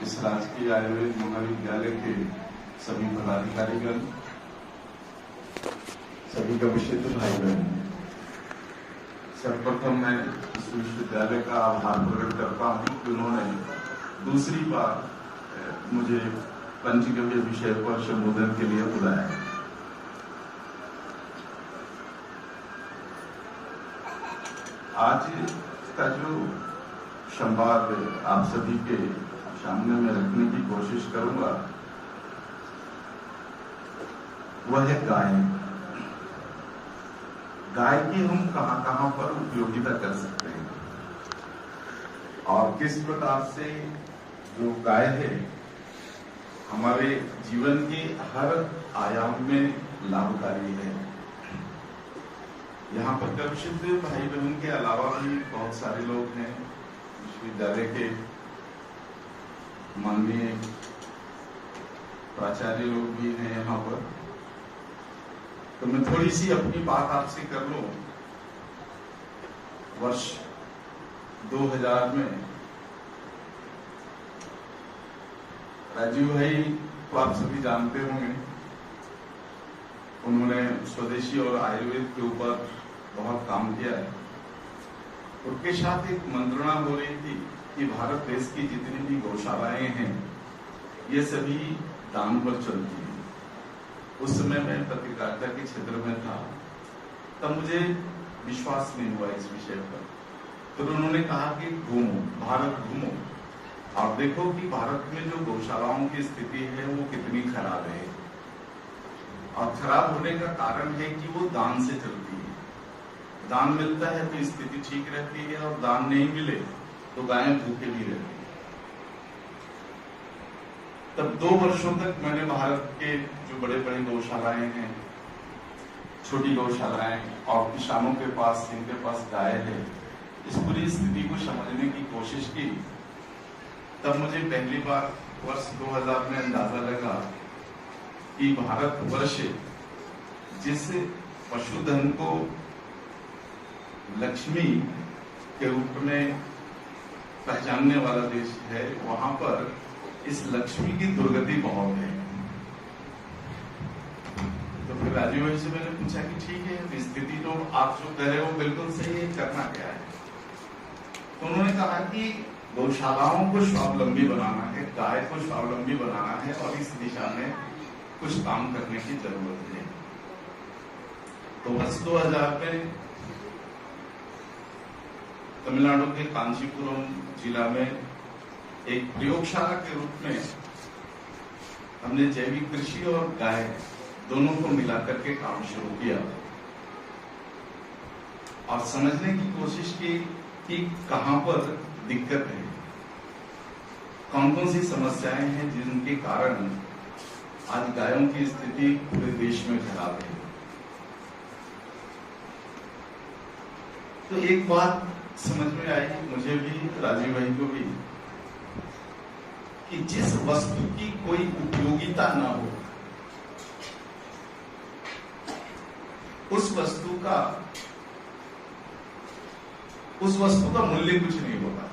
इस राजकीय आयुर्वेद महाविद्यालय के सभी पदाधिकारीगण, सभी का विशिष्ट भाई बहन, सर्वप्रथम मैं इस विश्वविद्यालय का आभार प्रकट करता हूँ कि उन्होंने दूसरी बार मुझे पंचगव्य विषय पर संबोधन के लिए बुलाया। आज का जो संवाद आप सभी के सामने में रखने की कोशिश करूंगा वह है गाय। गाय की हम कहां पर उपयोगिता कर सकते हैं और किस प्रकार से जो गाय है हमारे जीवन के हर आयाम में लाभकारी है। यहाँ पर दर्शित भाई बहन के अलावा भी बहुत सारे लोग हैं, विश्वविद्यालय के माननीय प्राचार्य लोग भी हैं यहाँ पर। तो मैं थोड़ी सी अपनी बात आपसे कर लूं। वर्ष 2000 में राजीव भाई को आप सभी जानते होंगे, उन्होंने स्वदेशी और आयुर्वेद के ऊपर बहुत काम किया है। उनके साथ एक मंत्रणा हो रही थी कि भारत देश की जितनी भी गौशालाएं हैं ये सभी दान पर चलती हैं। उस समय मैं पत्रकारिता के क्षेत्र में था, तब मुझे विश्वास नहीं हुआ इस विषय पर। तो उन्होंने कहा कि घूमो, भारत घूमो और देखो कि भारत में जो गौशालाओं की स्थिति है वो कितनी खराब है। और खराब होने का कारण है कि वो दान से चलती है। दान मिलता है तो स्थिति ठीक रहती है और दान नहीं मिले तो गायें भूखे भी रहती है। तब 2 वर्षों तक मैंने भारत के जो बड़े बड़े गौशालाएं हैं, छोटी गौशालाएं और किसानों के पास जिनके पास गाय है, इस पूरी स्थिति को समझने की कोशिश की। तब मुझे पहली बार वर्ष 2000 में अंदाजा लगा कि भारतवर्ष जिस पशुधन को लक्ष्मी के रूप में पहचानने वाला देश है, वहां पर इस लक्ष्मी की दुर्गति बहुत है। तो फिर राजीव भाई से मैंने पूछा कि ठीक है, स्थिति तो आप जो कह रहे हो बिल्कुल सही है, करना क्या है? तो उन्होंने कहा कि गौशालाओं को स्वावलंबी बनाना है, गाय को स्वावलंबी बनाना है और इस दिशा में कुछ काम करने की जरूरत है। तो वर्ष 2000 में तमिलनाडु के कांचीपुरम जिला में एक प्रयोगशाला के रूप में हमने जैविक कृषि और गाय दोनों को मिलाकर के काम शुरू किया और समझने की कोशिश की कि कहां पर दिक्कत है, कौन कौन सी समस्याएं हैं जिनके कारण आज गायों की स्थिति पूरे देश में खराब है। तो एक बात समझ में आई मुझे भी, राजीव भाई को भी, कि जिस वस्तु की कोई उपयोगिता ना हो उस वस्तु का मूल्य कुछ नहीं होता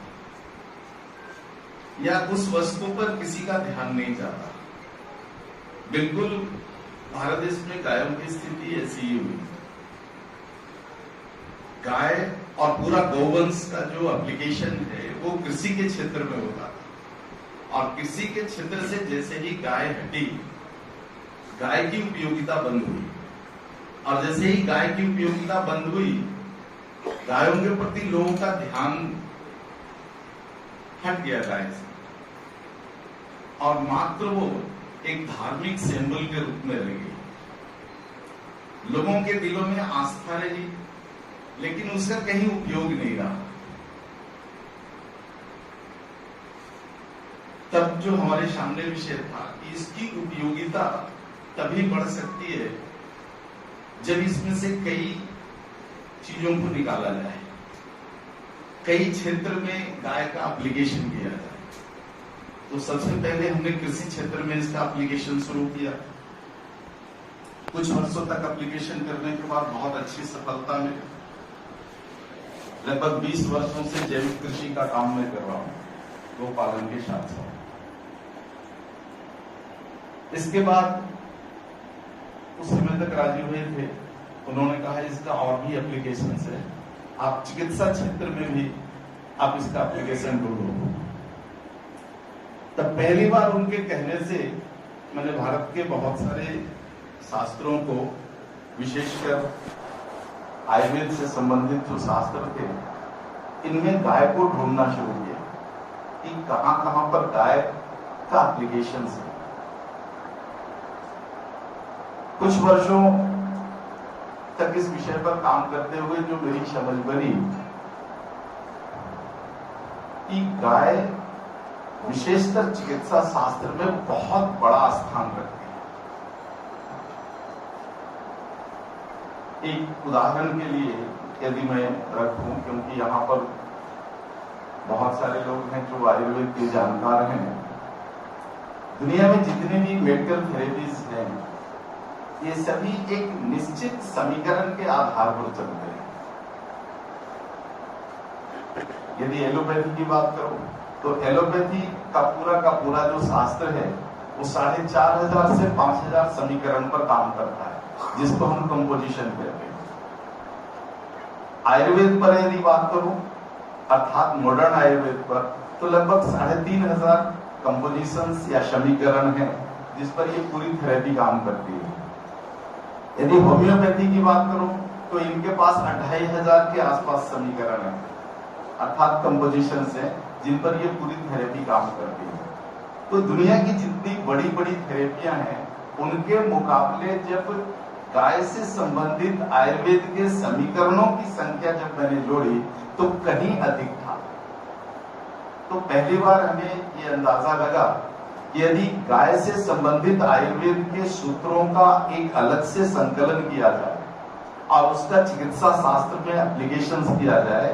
या उस वस्तु पर किसी का ध्यान नहीं जाता। बिल्कुल भारत देश में गायों की स्थिति ऐसी ही हुई। गाय और पूरा गौवंश का जो एप्लीकेशन है वो कृषि के क्षेत्र में होता था और कृषि के क्षेत्र से जैसे ही गाय हटी, गाय की उपयोगिता बंद हुई और जैसे ही गाय की उपयोगिता बंद हुई, गायों के प्रति लोगों का ध्यान हट गया गाय से और मात्र वो एक धार्मिक सिंबल के रूप में रह गई। लोगों के दिलों में आस्था रही लेकिन उसका कहीं उपयोग नहीं रहा। तब जो हमारे सामने विषय था कि इसकी उपयोगिता तभी बढ़ सकती है जब इसमें से कई चीजों को निकाला जाए, कई क्षेत्र में गाय का एप्लीकेशन किया जाए। तो सबसे पहले हमने कृषि क्षेत्र में इसका एप्लीकेशन शुरू किया। कुछ वर्षों तक एप्लीकेशन करने के बाद बहुत अच्छी सफलता मिली। लगभग 20 वर्षों से जैविक कृषि का काम मैं कर रहा हूँ, गौ पालन के साथ साथ। इसके बाद उस समय तक राजी हुए थे, उन्होंने कहा इसका और भी एप्लीकेशन है, आप चिकित्सा क्षेत्र में भी आप इसका एप्लीकेशन ढूंढो। तब पहली बार उनके कहने से मैंने भारत के बहुत सारे शास्त्रों को, विशेषकर आयुर्वेद से संबंधित जो शास्त्र थे, इनमें गाय को ढूंढना शुरू किया कि कहां कहां पर गाय का एप्लीकेशन है। कुछ वर्षों तक इस विषय पर काम करते हुए जो मेरी समझ बनी कि गाय विशेषकर चिकित्सा शास्त्र में बहुत बड़ा स्थान रखती है। एक उदाहरण के लिए यदि मैं रखूं, क्योंकि यहाँ पर बहुत सारे लोग हैं जो आयुर्वेद के जानकार हैं, दुनिया में जितने भी मेडिकल थेरेपीज हैं ये सभी एक निश्चित समीकरण के आधार पर चलते हैं। यदि एलोपैथी की बात करो तो एलोपैथी का पूरा जो शास्त्र है वो 4500 से 5000 समीकरण पर काम करता है, जिसको हम कंपोजिशन कहते हैं। आयुर्वेद पर यदि बात करूं, अर्थात मॉडर्न आयुर्वेद पर, तो लगभग 3500 कंपोजिशंस या समीकरण है जिस पर ये पूरी थेरेपी काम करती है। यदि होम्योपैथी की बात करूं तो इनके पास 2500 के आसपास समीकरण है, अर्थात कंपोजिशन है, जिन पर ये पूरी थेरेपी काम करती है। तो दुनिया की जितनी बड़ी बड़ी थेरेपियां हैं उनके मुकाबले जब गाय से संबंधित आयुर्वेद के समीकरणों की संख्या जब मैंने जोड़ी तो कहीं अधिक था। तो पहली बार हमें ये अंदाजा लगा कि यदि गाय से संबंधित आयुर्वेद के सूत्रों का एक अलग से संकलन किया जाए और उसका चिकित्सा शास्त्र में एप्लीकेशन किया जाए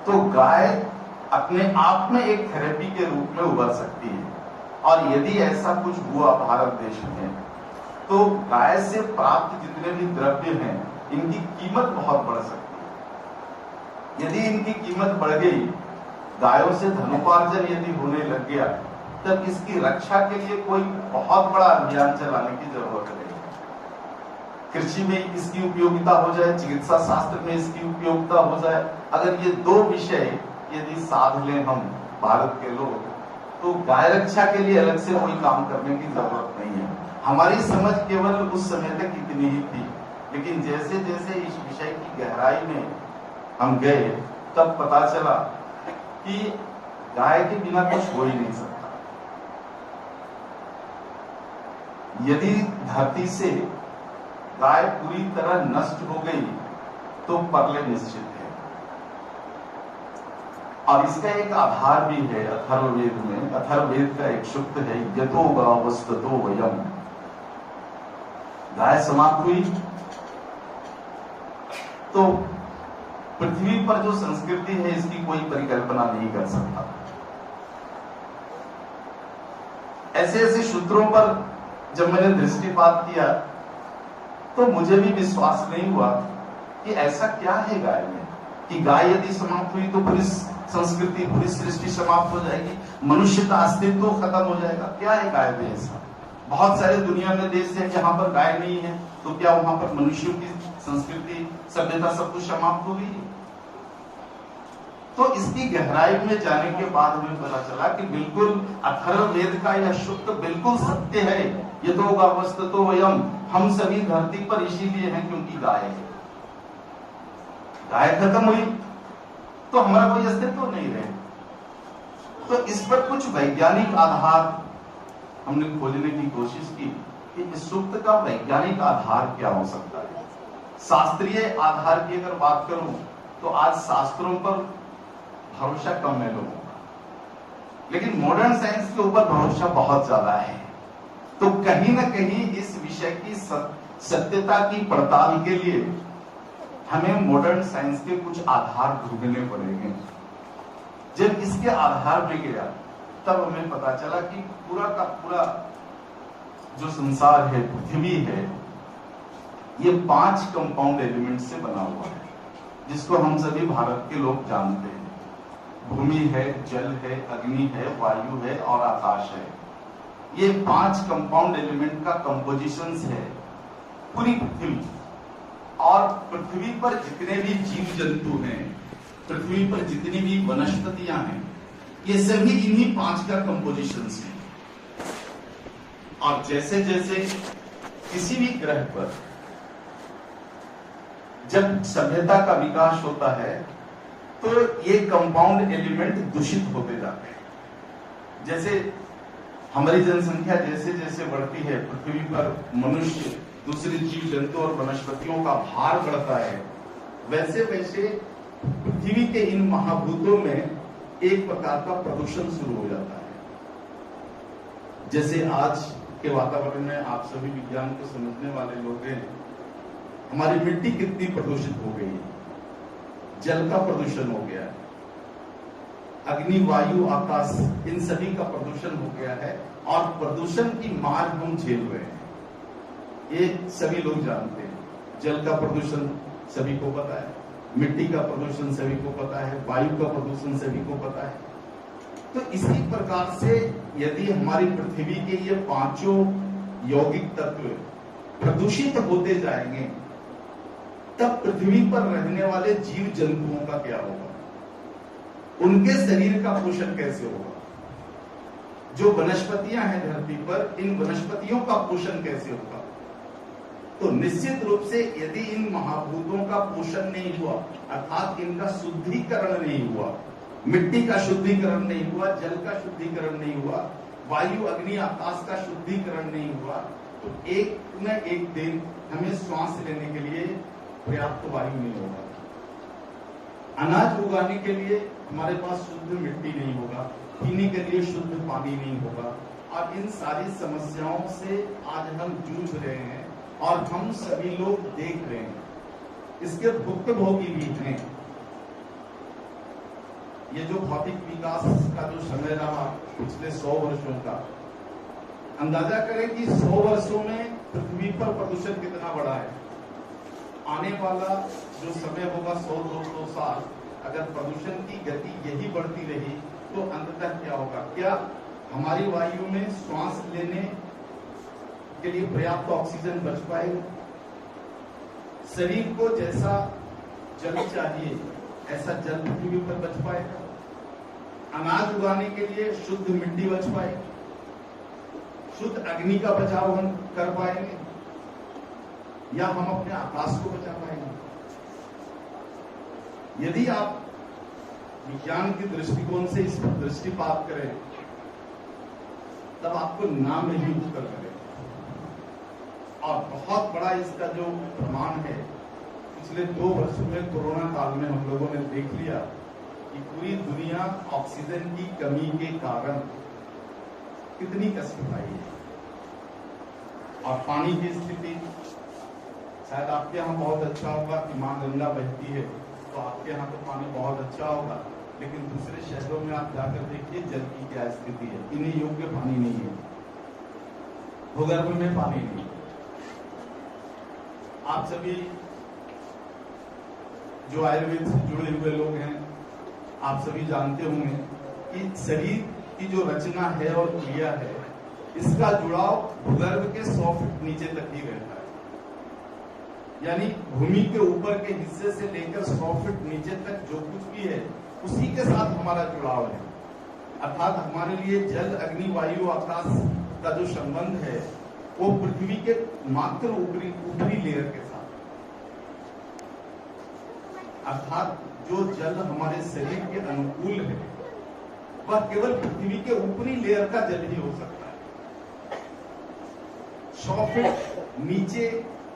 तो गाय अपने आप में एक थेरेपी के रूप में उभर सकती है। और यदि ऐसा कुछ हुआ भारत देश में तो गाय से प्राप्त जितने भी द्रव्य हैं इनकी कीमत बहुत बढ़ सकती है। यदि इनकी कीमत बढ़ गई, गायों से धनोपार्जन यदि होने लग गया, तब इसकी रक्षा के लिए कोई बहुत बड़ा अभियान चलाने की जरूरत नहीं। कृषि में इसकी उपयोगिता हो जाए, चिकित्सा शास्त्र में इसकी उपयोगिता हो जाए। अगर ये दो विषय यदि साध लें हम भारत के लोग, तो गाय रक्षा के लिए अलग से कोई काम करने की जरूरत नहीं है। हमारी समझ केवल उस समय तक इतनी ही थी, लेकिन जैसे जैसे इस विषय की गहराई में हम गए तब पता चला कि गाय के बिना कुछ हो ही नहीं सकता। यदि धरती से गाय पूरी तरह नष्ट हो गई तो प्रलय निश्चित है। और इसका एक आधार भी है अथर्ववेद में। अथर्ववेद का एक सूक्त है, यतो गावस्ततो वयम्। गाय समाप्त हुई तो पृथ्वी पर जो संस्कृति है इसकी कोई परिकल्पना नहीं कर सकता। ऐसे ऐसे सूत्रों पर जब मैंने दृष्टिपात किया तो मुझे भी विश्वास नहीं हुआ कि ऐसा क्या है गाय में, कि गाय यदि समाप्त हुई तो पूरी संस्कृति, पूरी सृष्टि समाप्त हो जाएगी, मनुष्य का अस्तित्व खत्म हो जाएगा। क्या है गाय में ऐसा? बहुत सारे दुनिया में देश हैं जहां पर गाय नहीं है, तो क्या वहां पर मनुष्यों की संस्कृति, सभ्यता सब कुछ समाप्त हो गई? तो इसकी गहराई में जाने के बाद हमें पता चला कि बिल्कुल अथर्ववेद का यह सूक्त बिल्कुल सत्य है। यतो गावस्ततो वयम्। हम सभी धरती पर इसीलिए हैं क्योंकि गाय है। गाय खत्म हुई तो हमारा कोई अस्तित्व नहीं रहे। तो इस पर कुछ वैज्ञानिक आधार हमने खोजने की कोशिश की कि इस सूक्त का वैज्ञानिक आधार क्या हो सकता है। शास्त्रीय आधार की अगर बात करूं तो आज शास्त्रों पर भरोसा कम है लोगों का, लेकिन मॉडर्न साइंस के ऊपर भरोसा बहुत ज्यादा है। तो कहीं ना कहीं इस विषय की सत्यता की पड़ताल के लिए हमें मॉडर्न साइंस के कुछ आधार ढूंढने पड़ेंगे। जब इसके आधार में गया तब हमें पता चला कि पूरा का पूरा जो संसार है, पृथ्वी है, ये 5 कंपाउंड एलिमेंट से बना हुआ है, जिसको हम सभी भारत के लोग जानते हैं। भूमि है, जल है, अग्नि है, वायु है और आकाश है। ये 5 कंपाउंड एलिमेंट का कंपोजिशंस है पूरी पृथ्वी। और पृथ्वी पर जितने भी जीव जंतु हैं, पृथ्वी पर जितनी भी वनस्पतियां हैं, ये सभी इन्हीं 5 का कंपोजिशंस है। और जैसे जैसे किसी भी ग्रह पर जब सभ्यता का विकास होता है तो ये कंपाउंड एलिमेंट दूषित होते जाते हैं। जैसे हमारी जनसंख्या जैसे जैसे बढ़ती है, पृथ्वी पर मनुष्य, दूसरे जीव जंतु और वनस्पतियों का भार बढ़ता है, वैसे वैसे पृथ्वी के इन महाभूतों में एक प्रकार का प्रदूषण शुरू हो जाता है। जैसे आज के वातावरण में आप सभी विज्ञान को समझने वाले लोग हैं, हमारी मिट्टी कितनी प्रदूषित हो गई है, जल का प्रदूषण हो गया है, अग्नि, वायु, आकाश, इन सभी का प्रदूषण हो गया है और प्रदूषण की मार हम झेल रहे हैं, ये सभी लोग जानते हैं। जल का प्रदूषण सभी को पता है, मिट्टी का प्रदूषण सभी को पता है, वायु का प्रदूषण सभी को पता है। तो इसी प्रकार से यदि हमारी पृथ्वी के ये 5 यौगिक तत्व प्रदूषित होते जाएंगे, तब पृथ्वी पर रहने वाले जीव जंतुओं का क्या होगा, उनके शरीर का पोषण कैसे होगा, जो वनस्पतियां हैं धरती पर, इन वनस्पतियों का पोषण कैसे होगा। तो निश्चित रूप से यदि इन महाभूतों का पोषण नहीं हुआ, अर्थात इनका शुद्धिकरण नहीं हुआ, मिट्टी का शुद्धिकरण नहीं हुआ, जल का शुद्धिकरण नहीं हुआ, वायु, अग्नि, आकाश का शुद्धिकरण नहीं हुआ, तो एक न एक दिन हमें श्वास लेने के लिए पर्याप्त वायु नहीं होगा, अनाज उगाने के लिए हमारे पास शुद्ध मिट्टी नहीं होगा, पीने के लिए शुद्ध पानी नहीं होगा। और इन सारी समस्याओं से आज हम जूझ रहे हैं और हम सभी लोग देख रहे हैं, इसके भुक्तभोगी भी हैं। ये जो भौतिक विकास का जो समय रहा पिछले 100 वर्षों का, अंदाजा करें कि 100 वर्षों में पृथ्वी पर प्रदूषण कितना बढ़ा है। आने वाला जो समय होगा 100-200 साल, अगर प्रदूषण की गति यही बढ़ती रही तो अंततः क्या होगा? क्या हमारी वायु में श्वास लेने के लिए पर्याप्त ऑक्सीजन बच पाएगा? शरीर को जैसा जल चाहिए ऐसा जल पृथ्वी पर बच पाएगा? अनाज उगाने के लिए शुद्ध मिट्टी बच पाएगी? शुद्ध अग्नि का बचाव हम कर पाएंगे या हम अपने आकाश को बचा पाएंगे? यदि आप विज्ञान के दृष्टिकोण से इस पर दृष्टिपात करें तब आपको नाम नहीं उत्तर करें। और बहुत बड़ा इसका जो प्रमाण है, पिछले 2 वर्षों में कोरोना काल में हम लोगों ने देख लिया कि पूरी दुनिया ऑक्सीजन की कमी के कारण कितनी कष्ट पाई है। और पानी की स्थिति, शायद आपके यहाँ बहुत अच्छा होगा कि मां गंगा बहती है तो आपके यहाँ तो पानी बहुत अच्छा होगा, लेकिन दूसरे शहरों में आप जाकर देखिए जल की क्या स्थिति है। पीने योग्य पानी नहीं है, भूगर्भ में पानी नहीं है। आप सभी जो आयुर्वेद से जुड़े हुए लोग हैं, आप सभी जानते होंगे कि शरीर की जो रचना है और क्रिया है, इसका जुड़ाव भूगर्भ के 100 फीट नीचे तक ही रहता है। यानी भूमि के ऊपर के हिस्से से लेकर 100 फीट नीचे तक जो कुछ भी है उसी के साथ हमारा जुड़ाव है। अर्थात हमारे लिए जल, अग्नि, वायु, आकाश का जो संबंध है वो पृथ्वी के मात्र ऊपरी लेयर के साथ। अर्थात जो जल हमारे शरीर के अनुकूल है वह केवल पृथ्वी के ऊपरी लेयर का जल ही हो सकता है। 100 फीट नीचे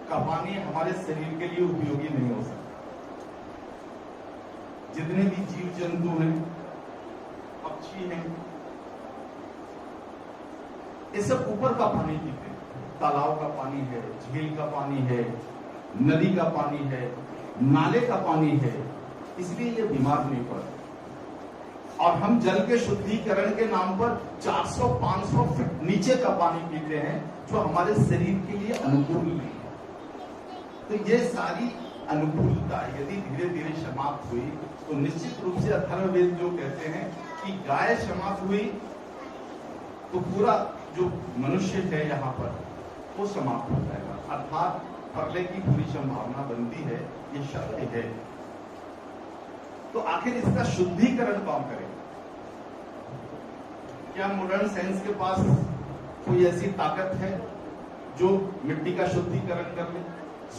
का पानी हमारे शरीर के लिए उपयोगी नहीं हो सकता। जितने भी जीव जंतु हैं, पक्षी हैं, ये सब ऊपर का पानी पीते हैं। तालाब का पानी है, झील का पानी है, नदी का पानी है, नाले का पानी है, इसलिए ये बीमार नहीं पड़ते। और हम जल के शुद्धिकरण के नाम पर 400-500 फीट नीचे का पानी पीते हैं जो हमारे शरीर के लिए अनुकूल नहीं है। तो ये सारी अनुकूलता यदि धीरे धीरे समाप्त हुई तो निश्चित रूप से अथर्ववेद जो कहते हैं कि गाय समाप्त हुई तो पूरा जो मनुष्य है यहाँ पर वो समाप्त हो जाएगा, अर्थात प्रलय की पूरी संभावना बनती है, ये सत्य है। तो आखिर इसका शुद्धिकरण कौन करेगा? क्या मॉडर्न साइंस के पास कोई ऐसी ताकत है जो मिट्टी का शुद्धिकरण कर ले?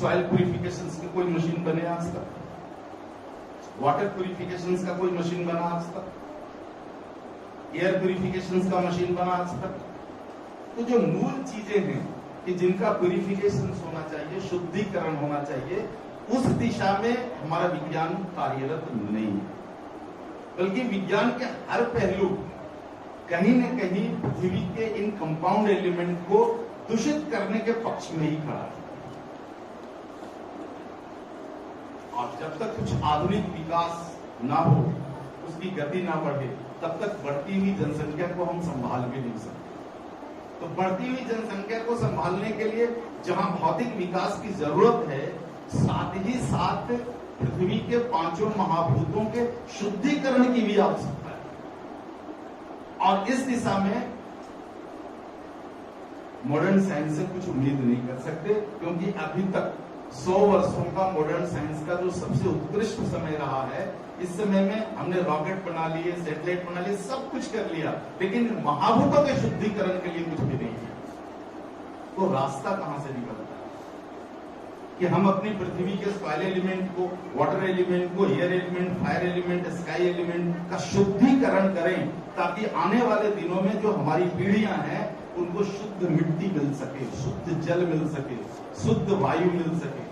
सॉइल प्यूरिफिकेशन की कोई मशीन बने आज तक? वाटर प्यूरिफिकेशन का कोई मशीन बना आज तक? एयर प्यूरिफिकेशन का मशीन बना आज तक? तो जो मूल चीजें हैं कि जिनका प्यूरिफिकेशन होना चाहिए, शुद्धिकरण होना चाहिए, उस दिशा में हमारा विज्ञान कार्यरत नहीं है, बल्कि विज्ञान के हर पहलू कहीं न कहीं पृथ्वी के इन कंपाउंड एलिमेंट को दूषित करने के पक्ष में ही खड़ा है। और जब तक कुछ आधुनिक विकास ना हो, उसकी गति ना बढ़े, तब तक बढ़ती हुई जनसंख्या को हम संभाल भी नहीं सकते। तो बढ़ती हुई जनसंख्या को संभालने के लिए जहां भौतिक विकास की जरूरत है, साथ ही साथ पृथ्वी के पांचों महाभूतों के शुद्धिकरण की भी आवश्यकता है। और इस दिशा में मॉडर्न साइंस से कुछ उम्मीद नहीं कर सकते, क्योंकि अभी तक 100 वर्षों का मॉडर्न साइंस का जो सबसे उत्कृष्ट समय रहा है, इस समय में हमने रॉकेट बना लिए, सैटेलाइट बना लिए, सब कुछ कर लिया, लेकिन महाभूतों के शुद्धिकरण के लिए कुछ भी नहीं किया। तो रास्ता कहां से निकलता है कि हम अपनी पृथ्वी के सॉइल एलिमेंट को, वाटर एलिमेंट को, air element, fire element, sky element का शुद्धिकरण करें, ताकि आने वाले दिनों में जो हमारी पीढ़ियां हैं उनको शुद्ध मिट्टी मिल सके, शुद्ध जल मिल सके, शुद्ध वायु मिल सके,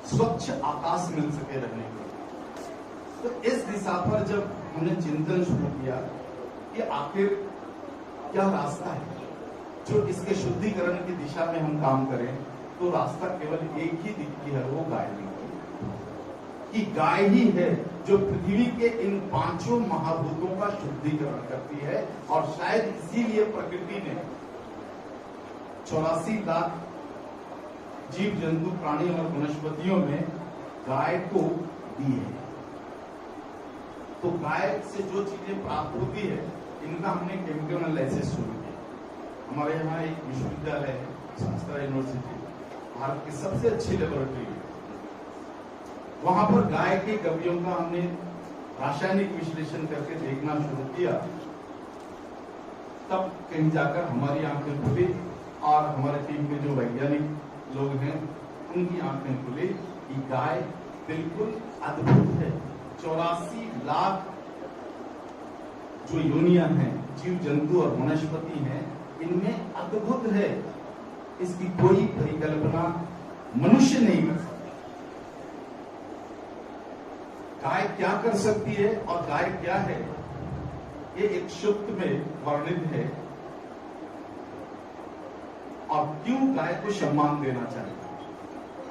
स्वच्छ आकाश मिल सके रहने को। तो इस दिशा पर जब हमने चिंतन शुरू किया कि आखिर क्या रास्ता है जो इसके शुद्धिकरण की दिशा में हम काम करें, तो रास्ता केवल एक ही दिखती है, वो गाय कि गाय ही है जो पृथ्वी के इन पांचों महाभूतों का शुद्धिकरण करती है। और शायद इसीलिए प्रकृति ने 84 लाख जीव जंतु, प्राणी और वनस्पतियों में गाय को दी है। तो गाय से जो चीजें प्राप्त होती है, इनका हमने केमिकल एनालिसिस शुरू किया। हमारे यहाँ एक विश्वविद्यालय है, शास्त्रा यूनिवर्सिटी, भारत की सबसे अच्छी लेबोरेटरी है। वहां पर गाय के गव्यों का हमने रासायनिक विश्लेषण करके देखना शुरू किया। तब कहीं जाकर हमारी आंखें खुली और हमारे टीम के जो वैज्ञानिक लोग हैं उनकी आंखें खुली कि गाय बिल्कुल अद्भुत है। 84 लाख जो योनियां हैं, जीव जंतु और वनस्पति हैं, इनमें अद्भुत है, इसकी कोई परिकल्पना मनुष्य नहीं कर सकता। गाय क्या कर सकती है और गाय क्या है, ये एक सूक्त में वर्णित है। और क्यों गाय को सम्मान देना चाहिए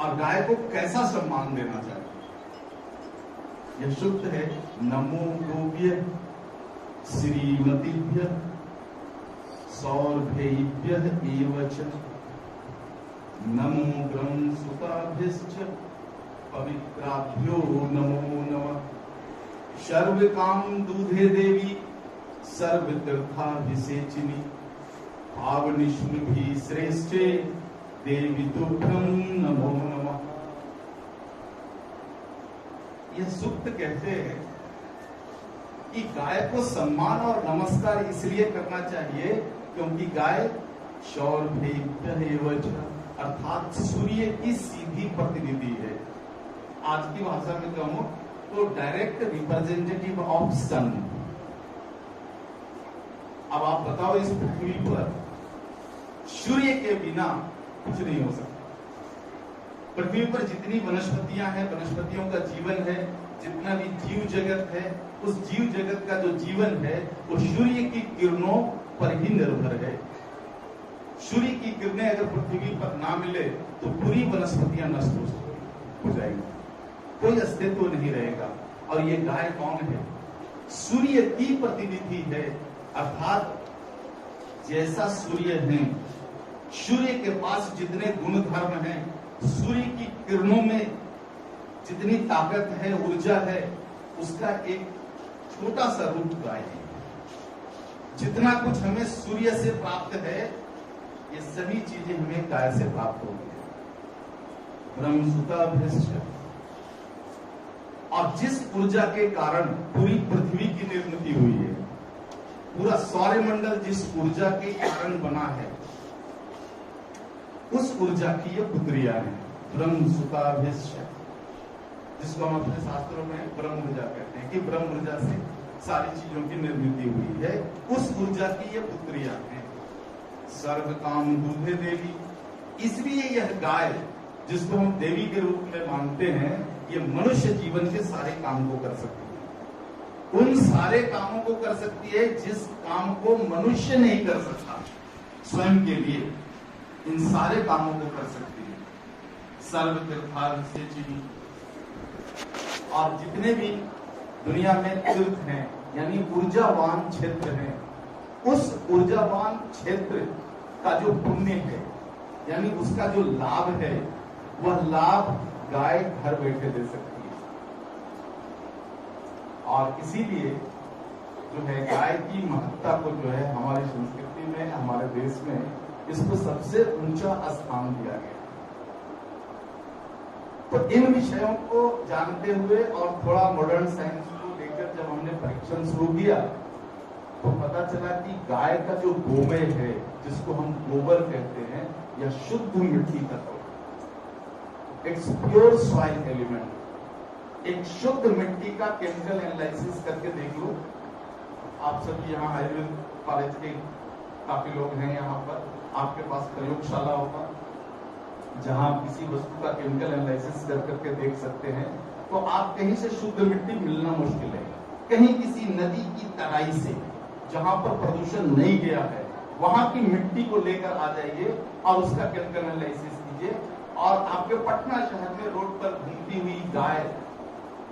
और गाय को कैसा सम्मान देना चाहिए, यह सूक्त है। नमो गोभ्य श्रीमतीभ्य सौरभ्येभ्य एव च नमो ब्रह्मसुताभ्यश्च पवित्राभ्यो नमो नमः। सर्वकाम दूधे देवी सर्वतीर्थाभिषेचिनी पावनी शुभि श्रेष्ठे देवी तुभ्यं नमो नमः। यह सूक्त कहते हैं कि गाय को सम्मान और नमस्कार इसलिए करना चाहिए क्योंकि गाय सौरभ्येभ्य एव च, अर्थात सूर्य की सीधी प्रतिनिधि है। आज की भाषा में कहूं तो डायरेक्ट रिप्रेजेंटेटिव ऑफ सन। अब आप बताओ, इस पृथ्वी पर सूर्य के बिना कुछ नहीं हो सकता। पृथ्वी पर जितनी वनस्पतियां हैं, वनस्पतियों का जीवन है, जितना भी जीव जगत है, उस जीव जगत का जो जीवन है वो सूर्य की किरणों पर ही निर्भर है। सूर्य की किरणें अगर पृथ्वी पर ना मिले तो पूरी वनस्पतियां नष्ट हो जाएंगी, कोई अस्तित्व नहीं रहेगा। और ये गाय कौन है? सूर्य की प्रतिनिधि है, अर्थात जैसा सूर्य है, सूर्य के पास जितने गुण धर्म हैं, सूर्य की किरणों में जितनी ताकत है, ऊर्जा है, उसका एक छोटा सा रूप गाय है। जितना कुछ हमें सूर्य से प्राप्त है, ये सभी चीजें हमें गाय से प्राप्त होती है। ब्रह्मसुताभ्यस्य। और जिस ऊर्जा के कारण पूरी पृथ्वी की निर्मिति हुई है, पूरा सौरमंडल जिस ऊर्जा के कारण बना है, उस ऊर्जा की ये पुत्रियां हैं, ब्रह्मसुताभ्यस्य, जिसको हम अपने शास्त्रों में ब्रह्म ऊर्जा कहते हैं कि ब्रह्म ऊर्जा से सारी चीजों की निर्मिति हुई है। उस ऊर्जा की ये पुत्रियां हैं। सर्व काम दूधे देवी। इसलिए यह गाय, जिसको हम देवी के रूप में मानते हैं, ये मनुष्य जीवन के सारे काम को कर सकती है। उन सारे कामों को कर सकती है जिस काम को मनुष्य नहीं कर सकता स्वयं के लिए, इन सारे कामों को कर सकती है। सर्व तीर्थार्थ से जीवी। और जितने भी दुनिया में तीर्थ हैं, यानी ऊर्जावान क्षेत्र हैं, उस ऊर्जावान क्षेत्र का जो पुण्य है, यानी उसका जो लाभ है, वह लाभ गाय घर बैठे दे सकती है। और इसीलिए जो है गाय की महत्ता को जो है हमारी संस्कृति में, हमारे देश में इसको सबसे ऊंचा स्थान दिया गया। तो इन विषयों को जानते हुए और थोड़ा मॉडर्न साइंस को लेकर जब हमने परीक्षण शुरू किया, तो पता चला कि गाय का जो गोमय है, जिसको हम गोबर कहते हैं, यह शुद्ध मिट्टी तत्व, इट्स प्योर सॉइल एलिमेंट। एक शुद्ध मिट्टी का केमिकल एनालिसिस करके देख लो। आप सभी यहाँ आयुर्वेद कॉलेज के काफी लोग हैं, यहाँ पर आपके पास प्रयोगशाला होगा जहां आप किसी वस्तु का केमिकल एनालिसिस करके देख सकते हैं। तो आप कहीं से शुद्ध मिट्टी मिलना मुश्किल है। कहीं किसी नदी की तराई से, जहां पर प्रदूषण नहीं गया है, वहां की मिट्टी को लेकर आ जाइए और उसका केमिकल एनालिसिस कीजिए, और आपके पटना शहर में रोड पर घूमती हुई गाय,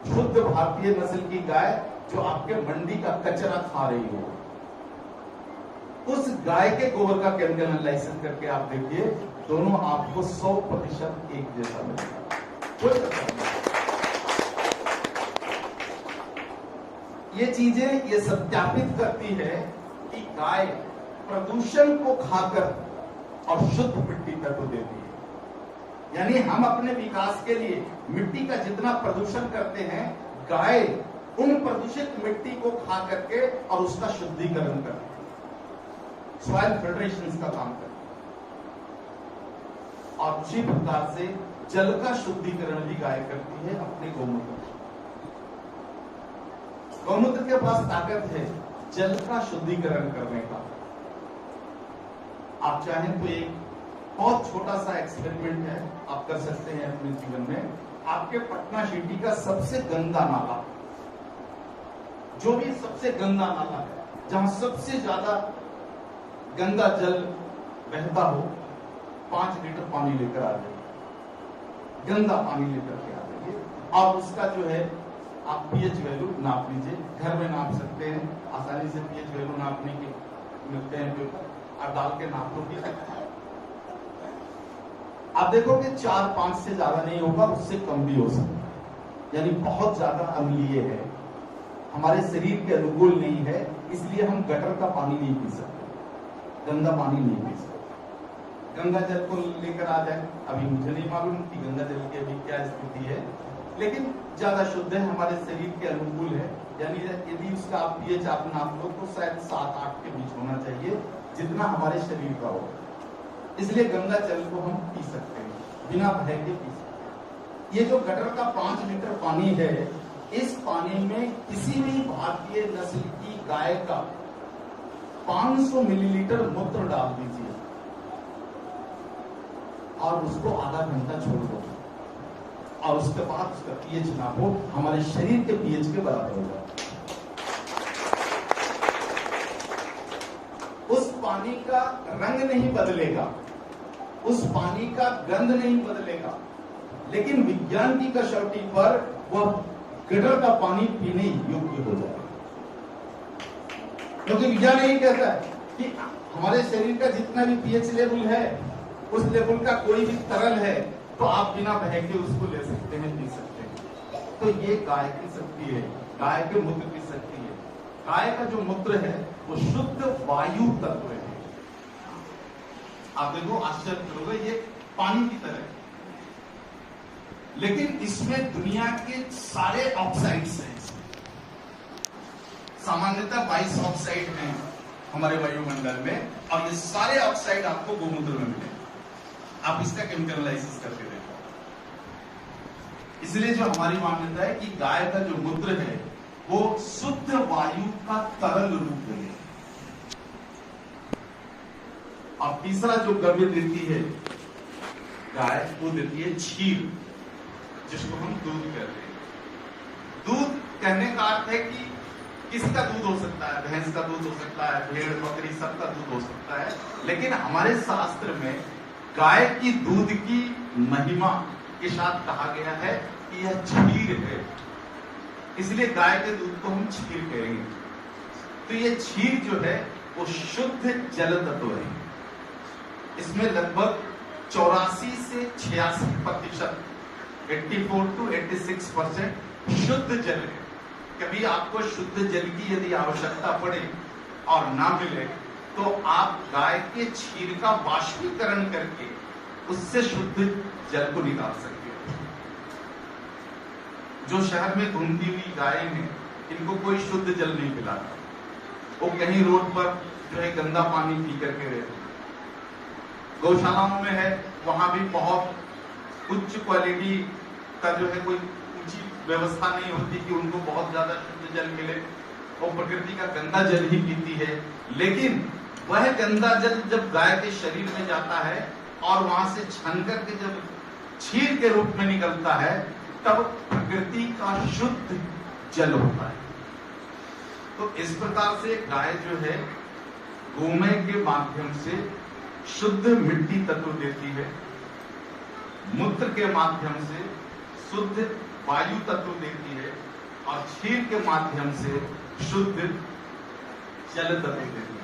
शुद्ध भारतीय नस्ल की गाय, जो आपके मंडी का कचरा खा रही हो, उस गाय के गोबर का केमिकल एनालिसिस करके आप देखिए, दोनों आपको 100% एक जैसा मिलेगा। ये चीजें ये सत्यापित करती है कि गाय प्रदूषण को खाकर और शुद्ध मिट्टी तत्व देती है। यानी हम अपने विकास के लिए मिट्टी का जितना प्रदूषण करते हैं, गाय उन प्रदूषित मिट्टी को खा करके और उसका शुद्धिकरण करती है, सॉइल फिल्ट्रेशन का काम करती है। और उसी प्रकार से जल का शुद्धिकरण भी गाय करती है अपने गौमूत्र। गौमूत्र के पास ताकत है जल का शुद्धिकरण करने का। आप चाहें तो एक बहुत छोटा सा एक्सपेरिमेंट है, आप कर सकते हैं अपने जीवन में। आपके पटना सिटी का सबसे गंदा नाला, जो भी सबसे गंदा नाला है, जहां सबसे ज्यादा गंदा जल बहता हो, 5 लीटर पानी लेकर आ जाइए, गंदा पानी लेकर के आ जाइए, और उसका जो है आप पीएच वैल्यू नाप लीजिए। घर में नाप सकते हैं, आसानी से पीएच वैल्यू नापने के मिलते हैं पेपर, आप डाल के नाप लो। आप देखोगे 4-5 से ज्यादा नहीं होगा, उससे कम भी हो सकता है। यानी बहुत ज्यादा अम्लीय है, हमारे शरीर के अनुकूल नहीं है, इसलिए हम गटर का पानी नहीं पी सकते, गंदा पानी नहीं पी सकते। गंगा जल को लेकर आ जाए, अभी मुझे नहीं मालूम कि गंगा जल की अभी क्या स्थिति है, लेकिन ज्यादा शुद्ध है, हमारे शरीर के अनुकूल है। यानी यदि उसका आप पीएच आप नाप लो तो शायद 7-8 के बीच होना चाहिए, जितना हमारे शरीर का हो। इसलिए गंगा जल को हम पी सकते हैं, बिना भय के पी सकते हैं। ये जो गटर का 5 लीटर पानी है, इस पानी में किसी भी भारतीय नस्ल की गाय का 500 मिलीलीटर मूत्र डाल दीजिए और उसको आधा घंटा छोड़ दो, और उसके बाद उसका पीएच नापो, हमारे शरीर के पीएच के बराबर होगा। उस पानी का रंग नहीं बदलेगा, उस पानी का गंध नहीं बदलेगा, लेकिन विज्ञान की कसौटी पर वह गटर का पानी पीने योग्य हो जाएगा। क्योंकि विज्ञान यही कहता है कि हमारे शरीर का जितना भी पीएच लेवल है, उस लेवल का कोई भी तरल है तो आप बिना बह के उसको ले सकते हैं, पी सकते हैं। तो ये गाय की शक्ति है, गाय के मूत्र की शक्ति है। गाय का जो मूत्र है वो शुद्ध वायु तत्व है। आप देखो आश्चर्य करोगे, ये पानी की तरह है, लेकिन इसमें दुनिया के सारे ऑक्साइड्स हैं। सामान्यतः 22 ऑक्साइड हैं हमारे वायुमंडल में, और ये सारे ऑक्साइड आपको गोमूत्र में मिले। आप इसका केमिकल एनालिसिस करके देखो। इसलिए जो हमारी मान्यता है कि गाय का जो मूत्र है वो शुद्ध वायु का तरल रूप है। और तीसरा जो द्रव्य देती है गाय, वो देती है क्षीर, जिसको हम दूध कहते हैं। दूध कहने का अर्थ है कि किसी का दूध हो सकता है, भैंस का दूध हो सकता है, भेड़ बकरी सबका दूध हो सकता है, लेकिन हमारे शास्त्र में गाय की दूध की महिमा के साथ कहा गया है कि यह क्षीर है, इसलिए गाय के दूध को हम क्षीर कहेंगे। तो ये क्षीर जो है वो शुद्ध जल तत्व है। इसमें लगभग 84 से 86%, 84 to 86% शुद्ध जल है। कभी आपको शुद्ध जल की यदि आवश्यकता पड़े और ना मिले तो आप गाय के क्षीर का वाष्पीकरण करके उससे शुद्ध जल को निकाल सकते हो। जो शहर में घूमती हुई गायें हैं, इनको कोई शुद्ध जल नहीं पिलाता, वो कहीं रोड पर जो है गंदा पानी पी करके रहते। गौशालाओं में है, वहां भी बहुत उच्च क्वालिटी का जो है कोई ऊंची व्यवस्था नहीं होती कि उनको बहुत ज्यादा शुद्ध जल मिले, वो प्रकृति का गंदा जल ही पीती है। लेकिन वह गंदा जल जब गाय के शरीर में जाता है और वहां से छन करके जब क्षीर के रूप में निकलता है, तब प्रकृति का शुद्ध जल होता है। तो इस प्रकार से गाय जो है गोमय के माध्यम से शुद्ध मिट्टी तत्व देती है, मूत्र के माध्यम से शुद्ध वायु तत्व देती है, और क्षीर के माध्यम से शुद्ध जल तत्व देती है।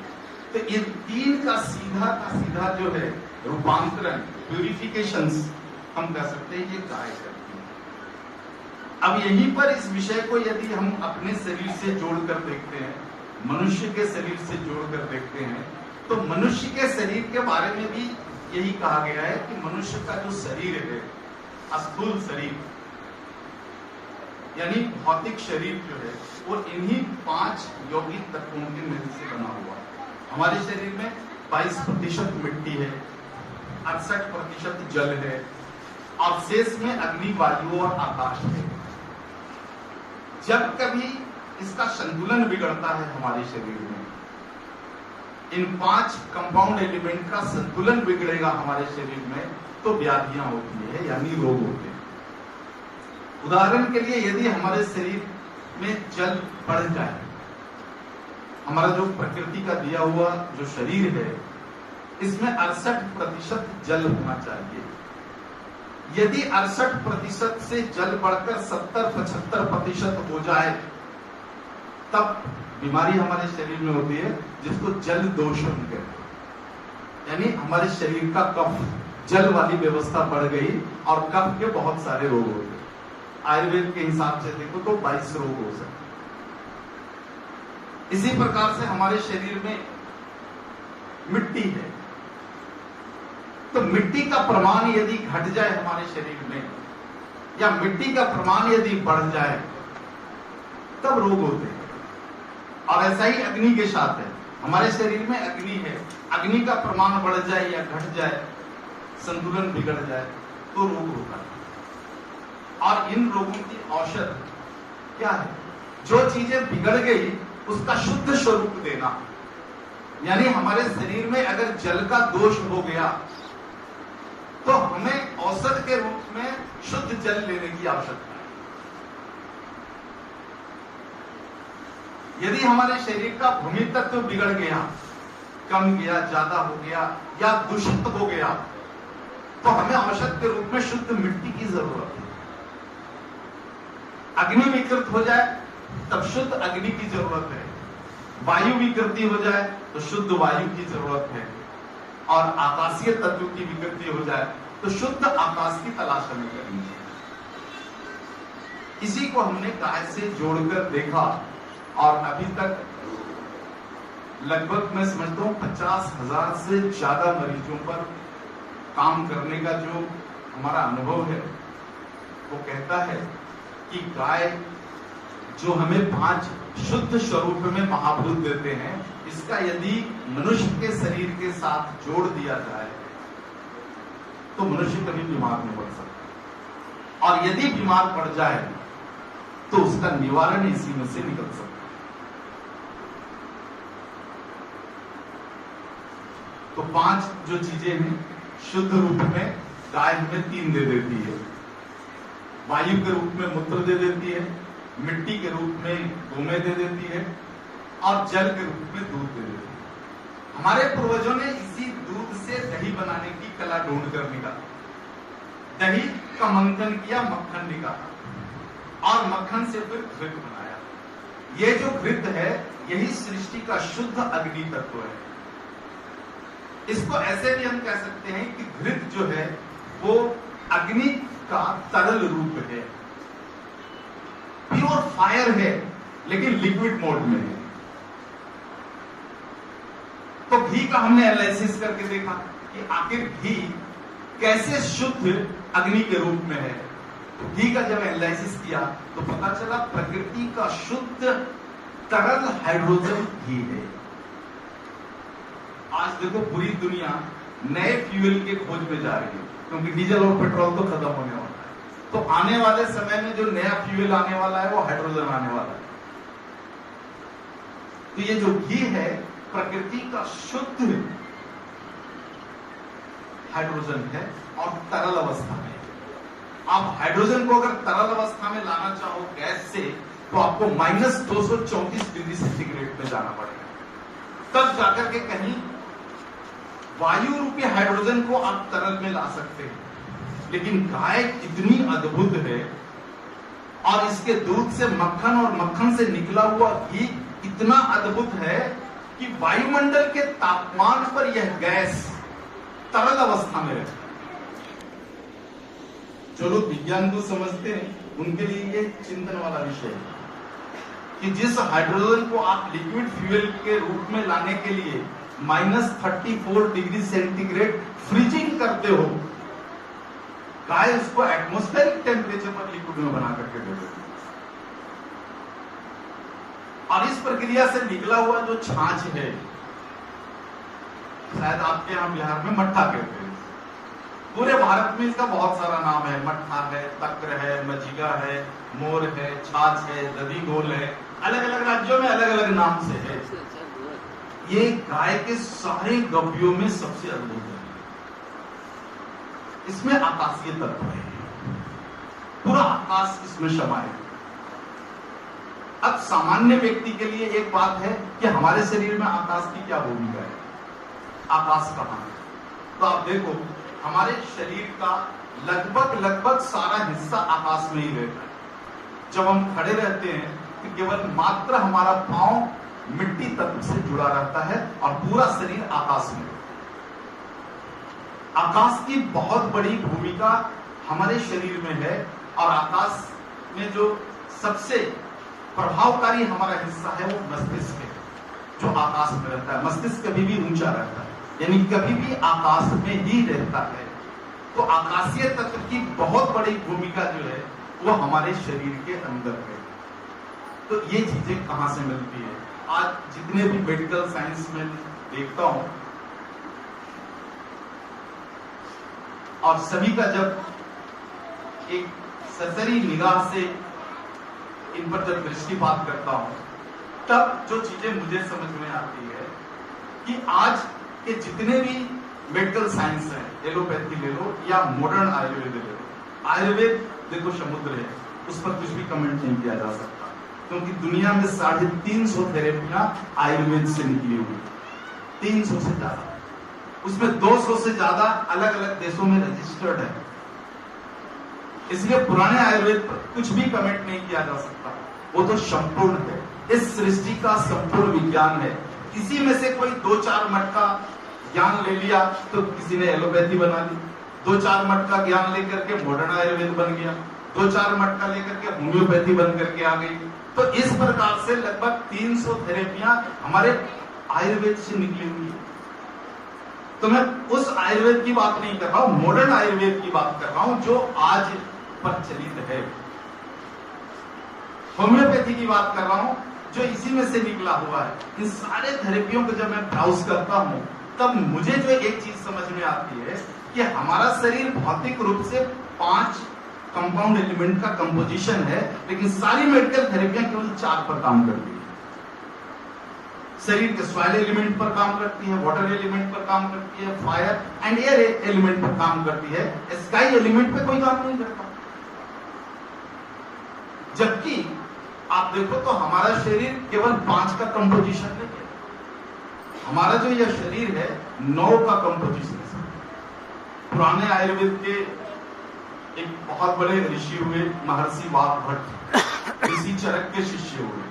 तो इन तीन का सीधा जो है रूपांतरण, प्यूरिफिकेशंस हम कह सकते हैं, ये गाय करती है। अब यहीं पर इस विषय को यदि हम अपने शरीर से जोड़कर देखते हैं, मनुष्य के शरीर से जोड़कर देखते हैं, तो मनुष्य के शरीर के बारे में भी यही कहा गया है कि मनुष्य का जो शरीर है, स्थूल शरीर यानी भौतिक शरीर जो है, वो इन्हीं 5 यौगिक तत्वों के मिल से बना हुआ है। हमारे शरीर में 22% मिट्टी है, 68% जल है, और शेष में अग्नि, वायु और आकाश है। जब कभी इसका संतुलन बिगड़ता है हमारे शरीर में, इन 5 कंपाउंड एलिमेंट का संतुलन बिगड़ेगा हमारे शरीर में, तो व्याधियां होती है, यानी रोग होते हैं। उदाहरण के लिए यदि हमारे शरीर में जल बढ़ जाए, हमारा जो प्रकृति का दिया हुआ जो शरीर है, इसमें 68% जल होना चाहिए। यदि 68% से जल बढ़कर 70-75% हो जाए, तब बीमारी हमारे शरीर में होती है, जिसको जल दोष हम कहते हैं। यानी हमारे शरीर का कफ, जल वाली व्यवस्था बढ़ गई और कफ के बहुत सारे रोग हो गए। आयुर्वेद के हिसाब से देखो तो 22 रोग हो सकते। इसी प्रकार से हमारे शरीर में मिट्टी है, तो मिट्टी का प्रमाण यदि घट जाए हमारे शरीर में, या मिट्टी का प्रमाण यदि बढ़ जाए, तब रोग होते हैं। और ऐसा ही अग्नि के साथ है, हमारे शरीर में अग्नि है, अग्नि का प्रमाण बढ़ जाए या घट जाए, संतुलन बिगड़ जाए, तो रोग होता है। और इन रोगों की औषध क्या है? जो चीजें बिगड़ गई उसका शुद्ध स्वरूप देना। यानी हमारे शरीर में अगर जल का दोष हो गया, तो हमें औषध के रूप में शुद्ध जल लेने की आवश्यकता है। यदि हमारे शरीर का भूमि तत्व बिगड़ गया, कम गया, ज्यादा हो गया या दूषित हो गया, तो हमें औषध के रूप में शुद्ध मिट्टी की जरूरत है। अग्नि विकृत हो जाए तब शुद्ध अग्नि की जरूरत है, वायु विकृति हो जाए तो शुद्ध वायु की जरूरत है, और आकाशीय तत्व की विकृति हो जाए तो शुद्ध आकाश की तलाश हमें करनी है। इसी को हमने गाय से जोड़कर देखा, और अभी तक लगभग मैं समझता हूँ 50,000 से ज्यादा मरीजों पर काम करने का जो हमारा अनुभव है, वो कहता है कि गाय जो हमें 5 शुद्ध स्वरूप में महाभूत देते हैं, इसका यदि मनुष्य के शरीर के साथ जोड़ दिया जाए तो मनुष्य कभी बीमार नहीं पड़ सकता, और यदि बीमार पड़ जाए तो उसका निवारण इसी में से निकल सकता है। तो 5 जो चीजें हैं शुद्ध रूप में गाय हमें 3 दे देती है। वायु के रूप में मूत्र दे देती है, मिट्टी के रूप में गोमें दे देती है, और जल के रूप में दूध दे देती है। हमारे पूर्वजों ने इसी दूध से दही बनाने की कला ढूंढ कर निकाला। दही का मंथन किया, मक्खन निकाला, और मक्खन से फिर घृत बनाया। ये जो घृत है, यही सृष्टि का शुद्ध अग्नि तत्व है। इसको ऐसे भी हम कह सकते हैं कि घृत जो है वो अग्नि का तरल रूप है, प्योर फायर है, लेकिन लिक्विड मोड में है। तो घी का हमने एनालिसिस करके देखा कि आखिर घी कैसे शुद्ध अग्नि के रूप में है। तो घी का जब एनालिसिस किया तो पता चला प्रकृति का शुद्ध तरल हाइड्रोजन घी है। आज देखो पूरी दुनिया नए फ्यूल के खोज में जा रही है, क्योंकि डीजल और पेट्रोल तो खत्म होने वाला है। तो आने वाले समय में जो नया फ्यूल आने वाला है वो हाइड्रोजन आने वाला है। तो ये जो घी है प्रकृति का शुद्ध हाइड्रोजन है और तरल अवस्था में। आप हाइड्रोजन को अगर तरल अवस्था में लाना चाहो गैस से, तो आपको -234 डिग्री सेंटीग्रेड में जाना पड़ेगा, तब जाकर के कहीं वायु रूपी हाइड्रोजन को आप तरल में ला सकते हैं। लेकिन गाय इतनी अद्भुत है, और इसके दूध से मक्खन और मक्खन से निकला हुआ घी इतना अद्भुत है कि वायुमंडल के तापमान पर यह गैस तरल अवस्था में रहती है। जो लोग विज्ञान को समझते हैं उनके लिए ये चिंतन वाला विषय है कि जिस हाइड्रोजन को आप लिक्विड फ्यूल के रूप में लाने के लिए -34 डिग्री सेंटीग्रेड फ्रीजिंग करते हो, गाय उसको एटमॉस्फेरिक टेम्परेचर पर लिक्विड में बना करके दे देती है। और इस प्रक्रिया से निकला हुआ जो छाछ है, शायद आपके यहां बिहार में मट्ठा कहते हैं, पूरे भारत में इसका बहुत सारा नाम है। मट्ठा है, तक्र है, मज्जिगा है, मोर है, छाछ है, दधी घोल है, अलग अलग राज्यों में अलग अलग नाम से है। ये गाय के सारे गव्यों में सबसे अद्भुत है। इसमें आकाशीय तत्व है, पूरा आकाश इसमें समाये। अब सामान्य व्यक्ति के लिए एक बात है कि हमारे शरीर में आकाश की क्या भूमिका है, आकाश कहां है। तो आप देखो हमारे शरीर का लगभग सारा हिस्सा आकाश में ही रहता है। जब हम खड़े रहते हैं तो केवल मात्र हमारा पांव मिट्टी तत्व से जुड़ा रहता है और पूरा शरीर आकाश में। आकाश की बहुत बड़ी भूमिका हमारे शरीर में है, और आकाश में जो सबसे प्रभावकारी हमारा हिस्सा है वो मस्तिष्क है, जो आकाश में रहता है। मस्तिष्क कभी भी ऊंचा रहता है, यानी कभी भी आकाश में ही रहता है। तो आकाशीय तत्व की बहुत बड़ी भूमिका जो है वो हमारे शरीर के अंदर है। तो ये चीजें कहां से मिलती है? आज जितने भी मेडिकल साइंस में देखता हूं, और सभी का जब एक सरसरी निगाह से इन पर जब दृष्टिपात करता हूं, तब जो चीजें मुझे समझ में आती है कि आज के जितने भी मेडिकल साइंस है, एलोपैथी ले लो या मॉडर्न आयुर्वेद ले लो, आयुर्वेद देखो समुद्र है, उस पर कुछ भी कमेंट नहीं किया जा सकता, क्योंकि दुनिया में 350 थेरेपियां आयुर्वेद से निकली हुई, 300 से ज्यादा, उसमें 200 से ज्यादा अलग अलग देशों में रजिस्टर्ड है। इसलिए पुराने आयुर्वेद पर कुछ भी कमेंट नहीं किया जा सकता, वो तो संपूर्ण है, इस सृष्टि का संपूर्ण विज्ञान है। किसी में से कोई 2-4 मठ का ज्ञान ले लिया तो किसी ने एलोपैथी बना ली, 2-4 मठ का ज्ञान लेकर के मॉडर्न आयुर्वेद बन गया, 2-4 मठ का लेकर के होम्योपैथी बन करके आ गई। तो इस प्रकार से लगभग 300 थेरेपियां हमारे आयुर्वेद से निकली हुई है। तो मैं उस आयुर्वेद की बात नहीं कर रहा हूं, मॉडर्न आयुर्वेद की बात कर रहा हूं जो आज प्रचलित है। होम्योपैथी की बात कर रहा हूं जो इसी में से निकला हुआ है। इन सारे थेरेपियों को जब मैं ब्राउज करता हूं तब मुझे जो एक चीज समझ में आती है कि हमारा शरीर भौतिक रूप से 5 कंपाउंड एलिमेंट का कंपोजिशन है, लेकिन सारी मेडिकल थेरेपियां केवल 4 पर काम करती है। शरीर के सॉइल एलिमेंट पर काम करती है, वाटर एलिमेंट पर काम करती है, फायर एंड एयर एलिमेंट पर काम करती है, स्काई एलिमेंट पे कोई काम नहीं करता। जबकि आप देखो तो हमारा शरीर केवल 5 का कंपोजिशन नहीं है, हमारा जो यह शरीर है 9 का कंपोजिशन है। पुराने आयुर्वेद के एक बहुत बड़े ऋषि हुए महर्षि वाग्भट, ऋषि चरक के शिष्य हुए।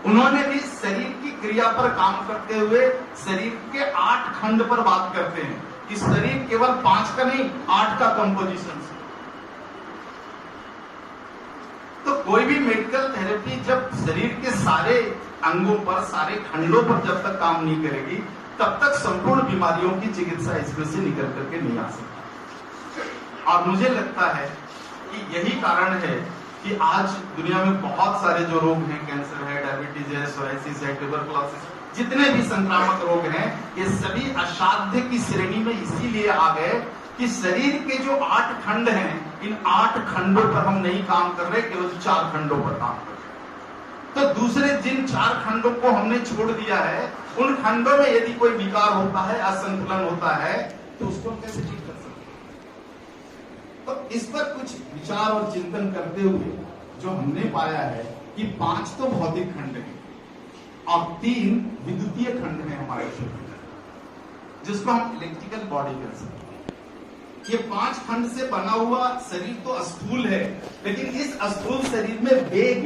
उन्होंने भी शरीर की क्रिया पर काम करते हुए शरीर के 8 खंड पर बात करते हैं कि शरीर केवल 5 का नहीं 8 का कंपोजिशन है। तो कोई भी मेडिकल थेरेपी जब शरीर के सारे अंगों पर, सारे खंडों पर जब तक काम नहीं करेगी तब तक संपूर्ण बीमारियों की चिकित्सा इसमें से निकल करके नहीं आ सकती। और मुझे लगता है कि यही कारण है कि आज दुनिया में बहुत सारे जो रोग हैं, कैंसर है, डायबिटीज है, सोराइसिस है, ट्यूबरकुलोसिस, जितने भी संक्रामक रोग हैं, ये सभी असाध्य की श्रेणी में इसीलिए आ गए कि शरीर के जो 8 खंड हैं, इन 8 खंडों पर हम नहीं काम कर रहे, केवल 4 खंडों पर काम कर रहे। तो दूसरे जिन 4 खंडों को हमने छोड़ दिया है, उन खंडों में यदि कोई विकार होता है, असंतुलन होता है, तो उसको कैसे ठीक कर सकते हैं? तो इस पर कुछ विचार और चिंतन करते हुए जो हमने पाया है कि 5 तो भौतिक खंड है और 3 विद्युतीय खंड है हमारे शरीर में, जिसको हम इलेक्ट्रिकल बॉडी कह सकते हैं। ये 5 खंड से बना हुआ शरीर तो स्थूल है, लेकिन इस स्थूल शरीर में वेग,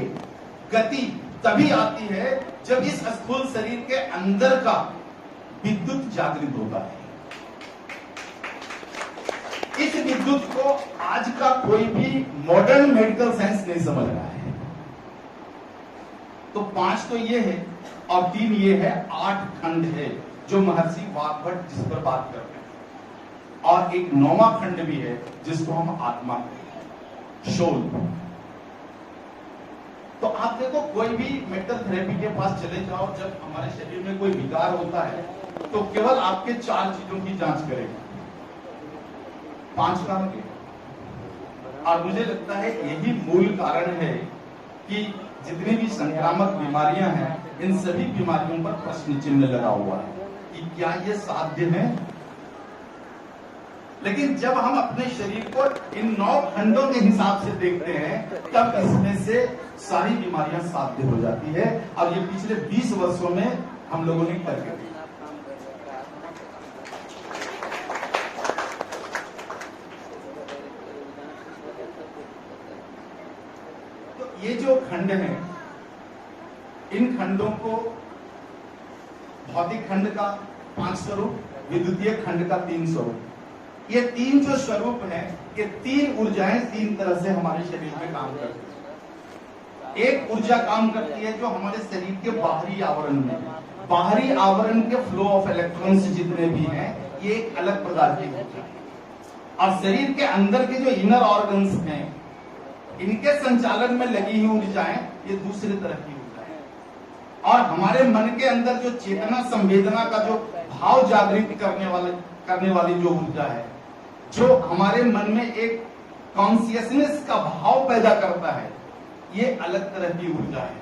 गति तभी आती है जब इस स्थूल शरीर के अंदर का विद्युत जागृत होता है। इस विद्युत को आज का कोई भी मॉडर्न मेडिकल साइंस नहीं समझ रहा है। तो 5 तो ये है और 3 ये है, 8 खंड है जो महर्षि वाग्भट जिस पर बात करते हैं। और एक 9वां खंड भी है जिसको हम आत्मा कहते हैं, सोल। तो आप देखो कोई भी मेडिकल थेरेपी के पास चले जाओ, जब हमारे शरीर में कोई विकार होता है तो केवल आपके 4 चीजों की जांच करेगा, 5 कारण के। और मुझे लगता है यही मूल कारण है कि जितनी भी संक्रामक बीमारियां हैं, इन सभी बीमारियों पर प्रश्न चिन्ह लगा हुआ है कि क्या ये साध्य है। लेकिन जब हम अपने शरीर को इन 9 खंडों के हिसाब से देखते हैं तब इसमें से सारी बीमारियां साध्य हो जाती है। और ये पिछले 20 वर्षों में हम लोगों ने करके देखा। तो ये जो खंड हैं, इन खंडों को भौतिक खंड का 5 स्वरूप, विद्युतीय खंड का 3 स्वरूप, ये 3 जो स्वरूप हैं, ये 3 ऊर्जाएं 3 तरह से हमारे शरीर में काम करती है। एक ऊर्जा काम करती है जो हमारे शरीर के बाहरी आवरण में है। बाहरी आवरण के फ्लो ऑफ इलेक्ट्रॉन्स जितने भी हैं, ये एक अलग प्रकार की ऊर्जा है। और शरीर के अंदर के जो इनर ऑर्गन्स हैं, इनके संचालन में लगी हुई ऊर्जाएं ये दूसरी तरह की ऊर्जा है। और हमारे मन के अंदर जो चेतना संवेदना का जो भाव जागृत करने वाली जो ऊर्जा है, जो हमारे मन में एक कॉन्शियसनेस का भाव पैदा करता है, ये अलग तरह की ऊर्जा है।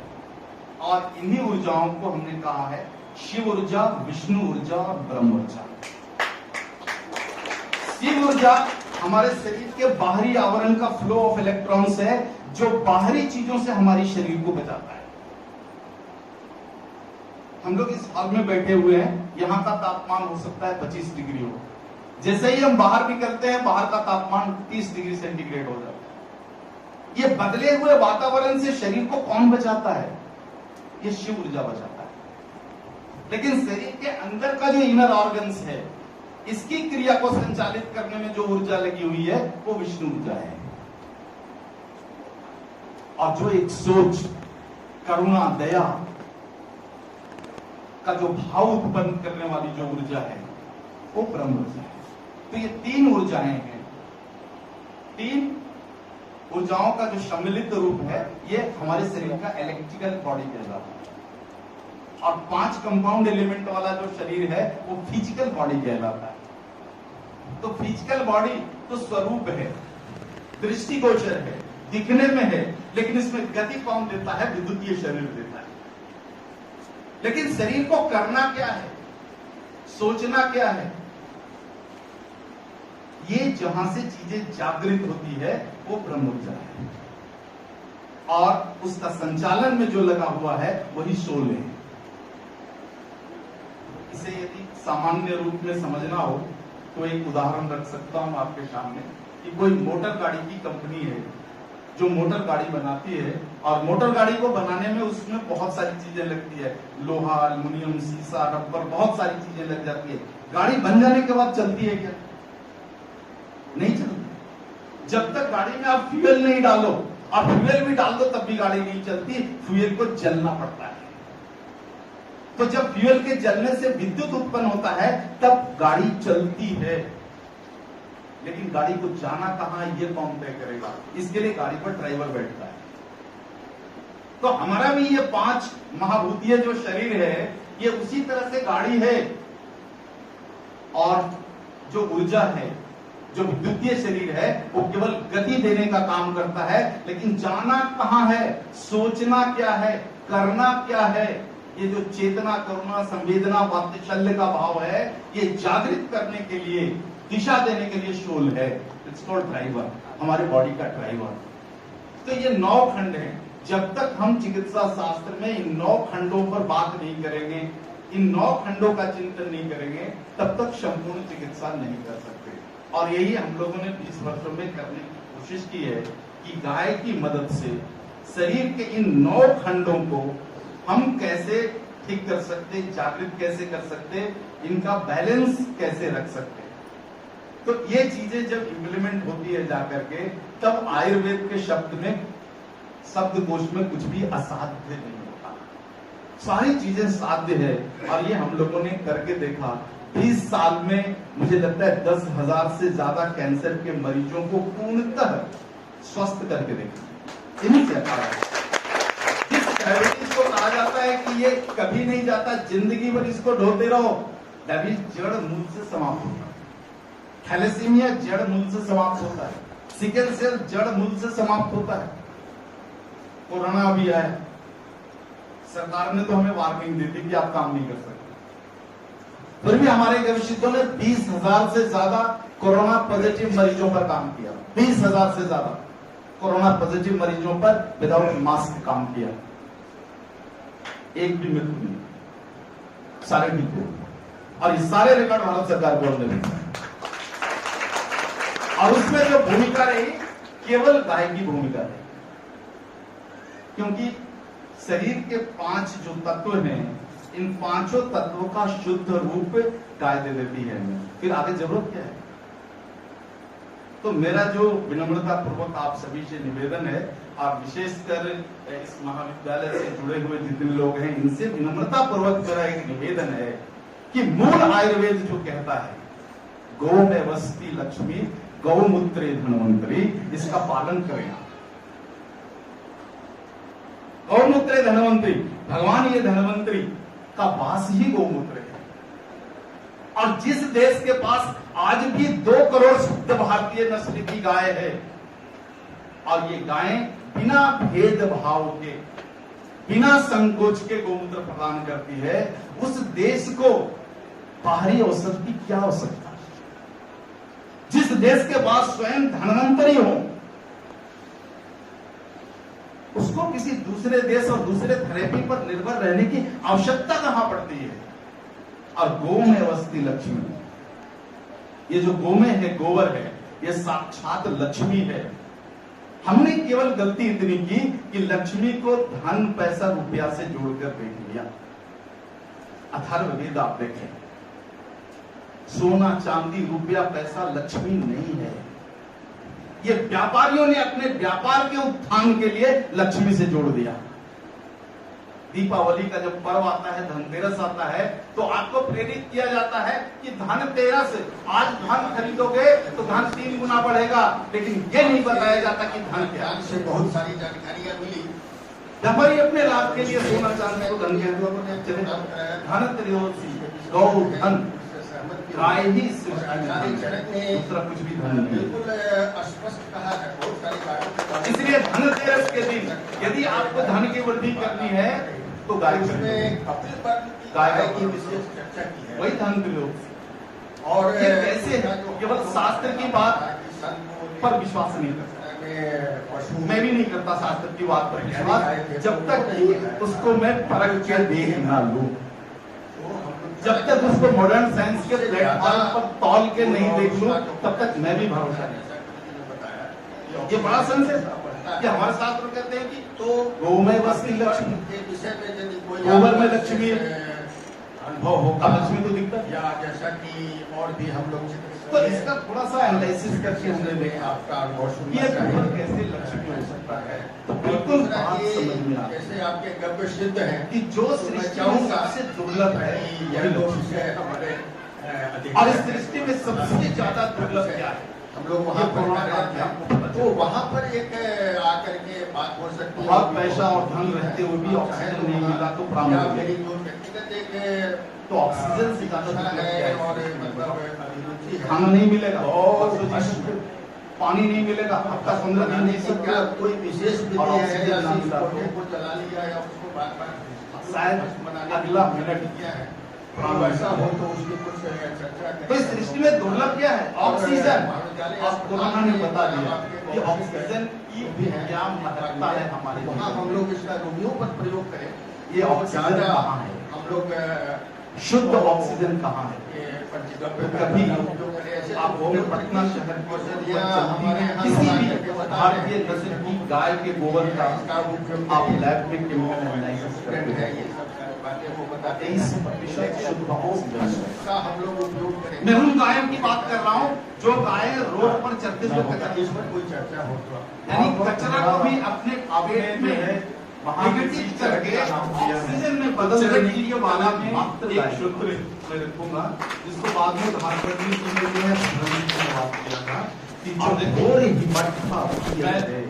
और इन्हीं ऊर्जाओं को हमने कहा है शिव ऊर्जा, विष्णु ऊर्जा और ब्रह्म ऊर्जा। शिव ऊर्जा हमारे शरीर के बाहरी आवरण का फ्लो ऑफ इलेक्ट्रॉन्स है, जो बाहरी चीजों से हमारे शरीर को बचाता है। हम लोग इस हॉल में बैठे हुए हैं, यहाँ का तापमान हो सकता है 25 डिग्री हो, जैसे ही हम बाहर निकलते हैं बाहर का तापमान 30 डिग्री सेंटीग्रेड हो जाता है। ये बदले हुए वातावरण से शरीर को कौन बचाता है? ये शिव ऊर्जा बचाता है। लेकिन शरीर के अंदर का जो इनर ऑर्गन्स है, इसकी क्रिया को संचालित करने में जो ऊर्जा लगी हुई है वो विष्णु ऊर्जा है। और जो एक सोच, करुणा, दया, का जो भाव उत्पन्न करने वाली जो ऊर्जा है वो ब्रह्म ऊर्जा है। तो ये तीन ऊर्जाएं हैं, तीन ऊर्जाओं का जो सम्मिलित रूप है ये हमारे शरीर का इलेक्ट्रिकल बॉडी कहलाता है। और 5 कंपाउंड एलिमेंट वाला जो शरीर है वो फिजिकल बॉडी कहलाता है। तो फिजिकल बॉडी तो स्वरूप है, दृष्टिगोचर है, दिखने में है, लेकिन इसमें गति कौन देता है? विद्युतीय शरीर देता है। लेकिन शरीर को करना क्या है, सोचना क्या है, ये जहां से चीजें जागृत होती है वो ब्रह्म ऊर्जा है। और उसका संचालन में जो लगा हुआ है वही शोले है। इसे यदि सामान्य रूप में समझना हो तो एक उदाहरण रख सकता हूं आपके सामने कि कोई मोटर गाड़ी की कंपनी है जो मोटर गाड़ी बनाती है, और मोटर गाड़ी को बनाने में उसमें बहुत सारी चीजें लगती है, लोहा, एल्युमिनियम, शीशा, रबर, बहुत सारी चीजें लग जाती है। गाड़ी बन जाने के बाद चलती है क्या? नहीं चलती। जब तक गाड़ी में आप फ्यूल नहीं डालो, और फ्यूल भी डाल दो तब भी गाड़ी नहीं चलती, फ्यूल को जलना पड़ता है। तो जब फ्यूल के जलने से विद्युत उत्पन्न होता है तब गाड़ी चलती है। लेकिन गाड़ी को जाना कहां ये कौन तय करेगा? इसके लिए गाड़ी पर ड्राइवर बैठता है। तो हमारा भी ये 5 महाभूतीय जो शरीर है ये उसी तरह से गाड़ी है। और जो ऊर्जा है, जो विद्युतीय शरीर है, वो केवल गति देने का काम करता है, लेकिन जाना कहां है, सोचना क्या है, करना क्या है, ये जो चेतना, करुणा, संवेदना, वात्सल्य का भाव है, ये जागृत करने के लिए, दिशा देने के लिए शोल है। इट्स कॉल्ड ड्राइवर, हमारे बॉडी का ड्राइवर। तो ये 9 खंड हैं। जब तक हम चिकित्सा शास्त्र में इन 9 खंडों पर बात नहीं करेंगे, इन 9 खंडों का चिंतन नहीं करेंगे, तब तक संपूर्ण चिकित्सा नहीं कर सकते। और यही हम लोगों ने 20 वर्षों में करने की कोशिश की है कि गाय की मदद से शरीर के इन 9 खंडों को हम कैसे ठीक कर सकते, जागृत कैसे कर सकते, इनका बैलेंस कैसे रख सकते। तो ये चीजें जब इंप्लीमेंट होती है जाकर के, तब आयुर्वेद के शब्दकोश में कुछ भी असाध्य नहीं होता, सारी चीजें साध्य है। और ये हम लोगों ने करके देखा। 20 साल में मुझे लगता है 10,000 से ज्यादा कैंसर के मरीजों को पूर्णतः स्वस्थ करके देखा। इन्हीं से जिस डायबिटीज को कहा जाता है कि ये कभी नहीं जाता, जिंदगी भर इसको ढोते रहो, डायबिटीज जड़ मूल से समाप्त होता है। थैलेसीमिया जड़ मूल से समाप्त होता है। सिकल सेल जड़ मूल से समाप्त होता है। कोरोना भी आया, सरकार ने तो हमें वार्निंग दी थी कि आप काम नहीं कर सकते, फिर भी हमारे गवेषकों ने 20,000 से ज्यादा कोरोना पॉजिटिव मरीजों पर काम किया। 20,000 से ज्यादा कोरोना पॉजिटिव मरीजों पर विदाउट मास्क काम किया। एक भी मृत्यु नहीं, सारे ठीक हुए। और ये सारे रिकॉर्ड भारत सरकार बोल रही है। और उसमें जो भूमिका रही, केवल गाय की भूमिका रही, क्योंकि शरीर के 5 जो तत्व हैं, इन 5 तत्वों का शुद्ध रूप गाय दे देती है हमें। फिर आगे जरूरत क्या है? तो मेरा जो विनम्रता पूर्वक आप सभी से निवेदन है, और विशेषकर इस महाविद्यालय से जुड़े हुए जितने लोग हैं, इनसे विनम्रता पूर्वक मेरा एक निवेदन है कि मूल आयुर्वेद जो कहता है गौ में वसती लक्ष्मी गौमूत्रे धनवंतरी, इसका पालन करें। गौमूत्रे धनवंतरी, भगवान ये धनवंतरी का वास ही गौमूत्र है। और जिस देश के पास आज भी 2 करोड़ शुद्ध भारतीय नस्ल की गाय है, और ये गायें बिना भेदभाव के, बिना संकोच के गौमूत्र प्रदान करती है, उस देश को बाहरी अवसर की क्या आवश्यकता है? जिस देश के पास स्वयं धनवंतरी हो, उसको किसी दूसरे देश और दूसरे थेरेपी पर निर्भर रहने की आवश्यकता कहां पड़ती है? और गौ में वसती लक्ष्मी, ये जो गौमें है, गोबर है, ये साक्षात लक्ष्मी है। हमने केवल गलती इतनी की कि लक्ष्मी को धन, पैसा, रुपया से जोड़कर देख लिया। अथर्ववेद आप देखें, सोना, चांदी, रुपया, पैसा लक्ष्मी नहीं है। ये व्यापारियों ने अपने व्यापार के उत्थान के लिए लक्ष्मी से जोड़ दिया। दीपावली का जब पर्व आता है, धनतेरस आता है, तो आपको प्रेरित किया जाता है कि धनतेरस, आज धन खरीदोगे तो धन 3 गुना बढ़ेगा, लेकिन ये नहीं बताया जाता कि धन क्या है। से बहुत सारी जानकारियां मिली। हमारी अपने लाभ के लिए सोना चांदी को धन कहते हैं। धनत्रयोदशी, गौ धन, गाय ही दूसरा कुछ भी धन नहीं। बिल्कुल स्पष्ट कहा है, बहुत सारी बातों। इसलिए धनतेरस के दिन यदि आपको धन की वृद्धि करनी है तो गाय गाय की विशेष चर्चा की है, वही धनत्रयोदशी। और ये कैसे केवल शास्त्र की बात पर विश्वास नहीं करता, मैं भी नहीं करता शास्त्र की बात पर विश्वास, जब तक कि उसको मैं परख के देख ना लूं, जब तक उसको मॉडर्न साइंस के प्लेटफॉर्म पर तौल के नहीं देख लूं, तब तक मैं भी भरोसा नहीं करता। ये बड़ा सेंसेस कि हमारे शास्त्र कहते हैं कि तो गौ में बसती लक्ष्मी, गोबर में लक्ष्मी अनुभव होगा, लक्ष्मी तो दिखता है। या जैसा कि और भी हम लोग तो इसका थोड़ा सा एनालिसिस करके हमने देखा आपका अनुभव ये गोबर कैसे लक्ष्मी हो सकता है, तो बिल्कुल बात समझ में आता है। जैसे आपके गव्य सिद्ध है कि जो सृष्टि में सबसे दुर्लभ है यह लोग हमारे और इस सृष्टि में सबसे ज्यादा दुर्लभ क्या है, हम लोग वहाँ पर आपको पता तो वहाँ पर एक आकर के बात हो सकती है। बहुत पैसा और धन रहते हुए भी ऑक्सीजन नहीं मिला तो प्राण मेरी जो व्यक्तिगत एक तो ऑक्सीजन से ज्यादा दुर्लभ क्या है, और मतलब अभिरुचि है। खाना नहीं मिलेगा, और पानी नहीं मिलेगा, हफ्ता 15 दिन नहीं सब क्या सकता, कोई विशेष विधि और है ऑक्सीजन या ना सिर्फ मिला कोने को चला लिया या उसको बार-बार शायद अगला मिनट किया है। तो ऐसा हो तो उसकी कुछ चर्चा करें। तो इस सृष्टि में दुर्लभ क्या है, ऑक्सीजन। और कोरोना ने बता दिया कि ऑक्सीजन की क्या महत्ता है हमारे वहाँ हम लोग इसका रोगियों पर प्रयोग करें। ये ऑक्सीजन कहाँ है, हम लोग शुद्ध ऑक्सीजन कहाँ है। कभी आप पटना शहर किसी भी भारतीय नस्ल की गाय के गोबर का आप लैब में केमिकल एनालिसिस करते हैं, 23% शुद्ध ऑक्सीजन का हम लोग उपयोग करें। मैं उन गायों की बात कर रहा हूँ जो गाय रोड पर चलते हुए कचरा, इस पर कोई चर्चा हो तो यानी कचरा को भी अपने पेट में निगेटिव करके ऑक्सीजन में बदलने के लिए वाला में एक सूत्र मैं रखूंगा जिसको बाद में भारत में बात किया था कि जो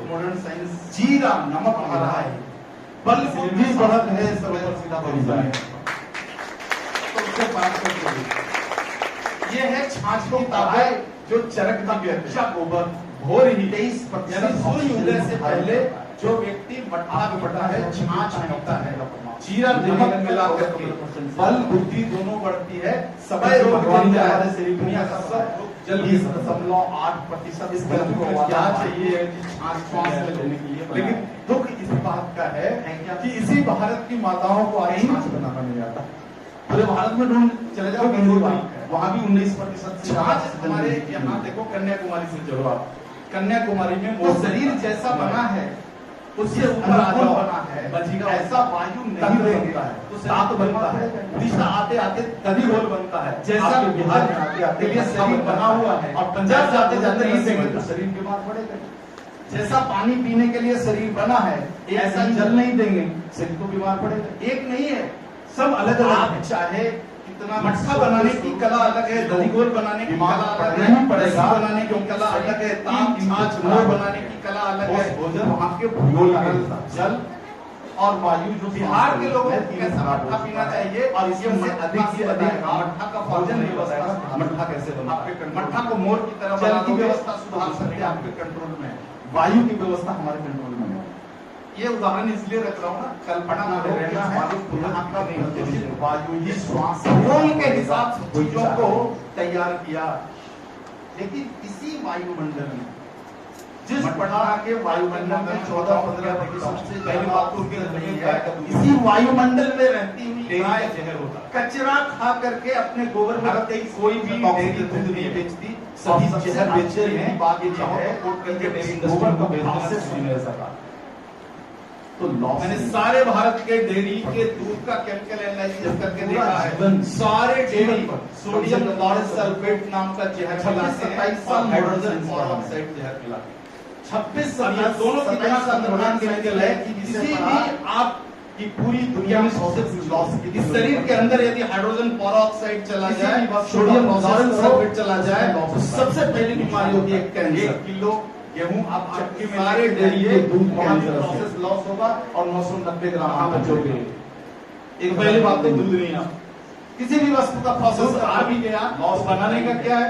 मॉडर्न साइंस जीरा नमक आ रहा है, बल बुद्धि बढ़त है, सरोवर सीधा बन जाए। तो उससे बात करते ये है छाछ की ताकत जो चरक का कच्चा गोबर भोर ही 23% सूर्य उदय से पहले जो व्यक्ति मट्ठा पड़ता है, छाछ पीता है, जीरा नमक मिला करके बल बुद्धि दोनों बढ़ती है, समय रोग बन जाए, हमारे शरीर दुनिया का सब जल 20.8% इस क्या चाहिए छाछ में लेने के लिए। लेकिन दुख इस बात का है कि इसी भारत की माताओं को आज छाछ बनाना नहीं आता। पूरे भारत में ढूंढ चले जाओ वहां भी 19% छाछ। हमारे यहाँ देखो कन्याकुमारी से चलो आप, कन्याकुमारी में वो शरीर जैसा बना है उससे ऊपर आजा बना है, ऐसा वायु नहीं बनता है, तो सात बनता है, उड़ीसा आते आते तभी होल बनता है, जैसा बिहार में आते आते लिए शरीर बना हुआ है, और पंजाब जाते जाते नहीं देंगे तो शरीर बीमार पड़ेगा। जैसा पानी पीने के लिए शरीर बना है, ऐसा जल नहीं देंगे शरीर को बीमार पड़ेगा। एक नहीं है, सब अलग अलग। चाहे कितना मट्ठा बनाने की कला अलग है, दही घोल बनाने की कला अलग है, पड़ेगा बनाने की कला अलग है, ताप छाछ मोर बनाने की कला अलग है, भोजन वहाँ के भूगोल जल और वायु जो बिहार के लोगों को कैसा मट्ठा पीना चाहिए और इसमें से अधिक से अधिक मट्ठा का भोजन नहीं बताएगा। मट्ठा कैसे बना, मट्ठा को मोर की तरह जल की व्यवस्था सुधार सकते हैं, आपके कंट्रोल में है, वायु की व्यवस्था हमारे कंट्रोल में है। ये उदाहरण इसलिए रख रहा हूँ ना, कल्पना रहना है का नहीं, वायु ही श्वास के हिसाब से चीजों को तैयार किया। लेकिन इसी वायुमंडल में जिस पटना के वायुमंडल में 14-15% से पहली बात तो उनके नहीं है, इसी वायुमंडल में रहती हुई गाय जहर होता, कचरा खा करके अपने गोबर में रखते ही कोई भी डेयरी दूध नहीं बेचती, सभी जहर बेचते हैं। बात ये है गोबर का बिजनेस शुरू हो सका तो मैंने सारे भारत के डेयरी के दूध का केमिकल एनालिसिस करके देखा है, सारे डेयरी सोडियम लॉरेंस सल्फेट नाम का जहर मिलाते हैं और हाइड्रोजन मोनोऑक्साइड जहर मिलाते हैं। 26 दोनों कितना सा केमिकल है कि किसी भी आप कि पूरी दुनिया में सबसे लॉस की इस शरीर के अंदर यदि हाइड्रोजन पेरोक्साइड चला जाए, सोडियम लॉरेंस सल्फेट चला जाए, तो सबसे पहली बीमारी होती है कैंसर। 1 किलो गेहूं आप चक्की में सारे डेयरी के दूध प्रोसेस लॉस होगा और 990 ग्राम बच्चों के लिए। एक पहली बात तो दूध नहीं है, किसी भी वस्तु का प्रोसेस आ भी गया, लॉस बनाने का क्या है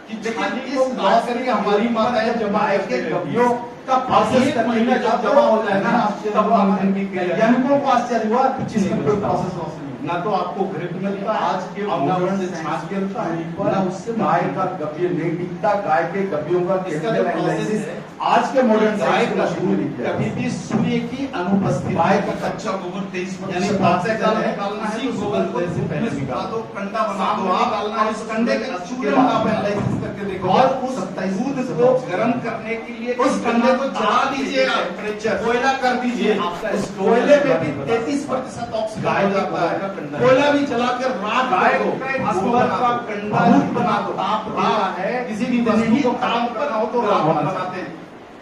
कि देखिए इस लॉस करके हमारी माताएं जमा के गवियों का प्रोसेस करने में जब जमा हो जाएगा ना, तब वैज्ञानिकों को आश्चर्य हुआ कुछ इसमें कोई प्रोसेस लॉस नहीं, ना तो आपको घृत मिलता है, आज के वातावरण से छाछ मिलता है, ना उससे गाय का गव्य नहीं टिकता, गाय के गव्यों का केमिकल एनालिसिस आज के मॉडर्न गाय का दूध कभी भी सूर्य की अनुपस्थिति, गाय का कच्चा गोबर 23% यानी 5 साल निकालना है, तो गोबर को से पहले निकाल दो, कंडा बना दो, आप डालना है, उस कंडे के चूल्हे में आप एनालिसिस करके देखो और उस दूध को गर्म करने के लिए उस कंडे को जला दीजिए, टेम्परेचर कोयला कर दीजिए, उस कोयले में भी 33% ऑक्सीजन हो जाता है, कोयला भी जलाकर राख गाय गोबर का कंडा बना दो, आप रहा है किसी भी वस्तु को काम बनाओ तो राख बनाते हैं,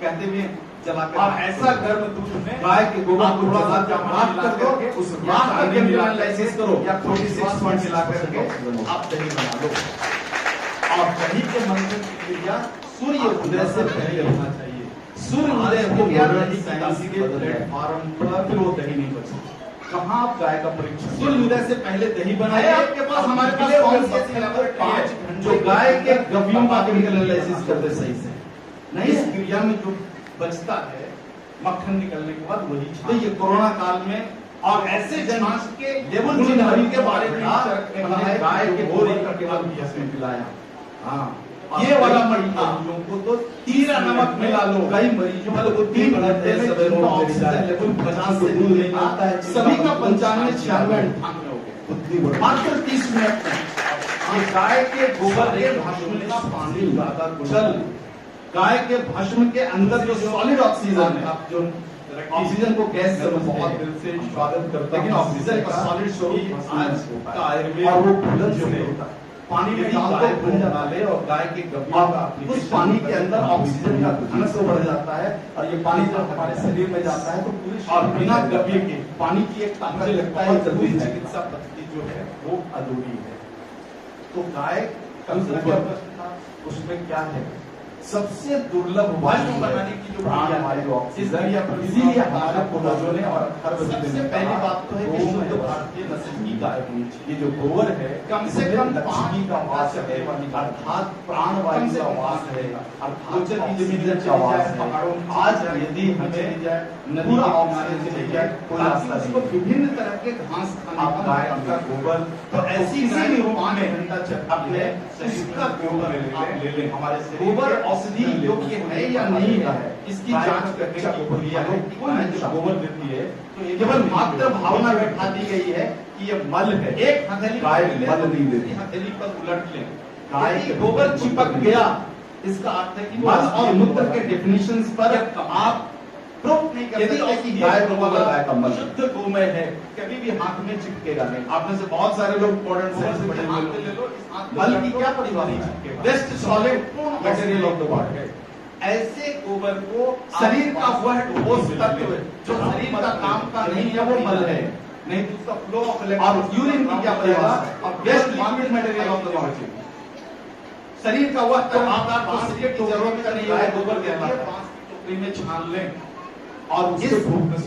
कहते भी जलाकर, और ऐसा गर्म दूध में गाय के गोबर को थोड़ा सा राख कर दो, उस राख का केमिकल एनालिसिस करो या 46 पॉइंट मिला करके आप दही बना लो। और दही के मंथन की क्रिया सूर्य उदय से पहले होना चाहिए, सूर्य उदय हो गया दही की दासी के प्लेटफॉर्म पर, फिर वो दही नहीं बची। कहाँ आप गाय का परीक्षण, सूर्य उदय से पहले दही बनाए, आपके पास हमारे पास कौन सी ऐसी लैबोरेटरी है जो गाय के गव्यों का केमिकल एनालिसिस करते सही से नहीं, इस क्रिया में जो बचता है मक्खन निकलने के बाद वही छाछ। तो ये कोरोना काल में और ऐसे छाछ के लेवल जानकारी के बारे में गाय के गोबर का केवल इसमें पिलाया, हाँ ये वाला मरीजों को तो तीरा नमक मिला लो, कई मरीजों को 3 घंटे में ऑक्सीजन लेवल 50 से दूर नहीं आता है, सभी का 95 96 98 हो गया मात्र 30 मिनट में। ये गाय के गोबर के भस्म का पानी ज्यादा चल, गाय के भस्म के अंदर जो सॉलिड ऑक्सीजन है, आप जो ऑक्सीजन को गैस से बहुत दिल से स्वागत करते हैं, लेकिन ऑक्सीजन का सॉलिड स्वरूप आज का आयुर्वेद और वो घुलन जो होता है, पानी में डाल दो घुल डाले और गाय के गव्यों का उस पानी के अंदर ऑक्सीजन का घनत्व बढ़ जाता है, और ये पानी जब हमारे शरीर में जाता है तो पूरी और बिना गव्य के पानी की एक ताकत लगता है, जरूरी चिकित्सा पद्धति जो है वो अधूरी है। तो गाय का उसमें क्या है, सबसे दुर्लभ वायु बनाने की जो प्राणवायु ऑक्सीजन, इसीलिए हमारे पूर्वजों ने और हर सबसे पहली बात तो है कि शुद्ध भारतीय नस्ल की गाय होनी चाहिए। ये जो गोबर है कम से कम लक्ष्मी का वास है, अर्थात प्राणवायु का वास है, अर्थात जमीन का वास है। आज यदि हमें नदी ऑक्सीजन मिल जाए कोई रास्ता नहीं, विभिन्न तरह के घास खाने गाय का गोबर, तो ऐसी गाय को 5 घंटा अपने शरीर का गोबर ले लें, हमारे गोबर औषधि योग्य है या नहीं है इसकी जांच करने की प्रक्रिया है। कोई गोबर देती है तो केवल मात्र भावना बैठा दी गई है कि ये मल है, एक हथेली गाय मल नहीं देती, हथेली पर उलट लें, गाय के गोबर चिपक गया, इसका अर्थ है कि मल और मूत्र के डेफिनेशंस पर आप प्रूफ नहीं कर सकते कि गाय गाय का मल शुद्ध गोमय है, कभी भी हाथ में चिपकेगा नहीं। आप में से बहुत सारे लोग मॉडर्न साइंस से बड़े हाथ ले लो, मल की क्या परिभाषा है, best solid material of the world है। ऐसे गोबर को शरीर का वह ठोस तत्व जो शरीर का काम का नहीं है वो मल है, नहीं तो उसका फ्लो ऑफ इलेक्ट्रॉन और यूरिन की क्या परिभाषा, और best liquid material of the world, शरीर का वह तत्व आकार को शरीर की जरूरत नहीं है, गोबर के अलावा बांस की टोकरी में छान लें। और इस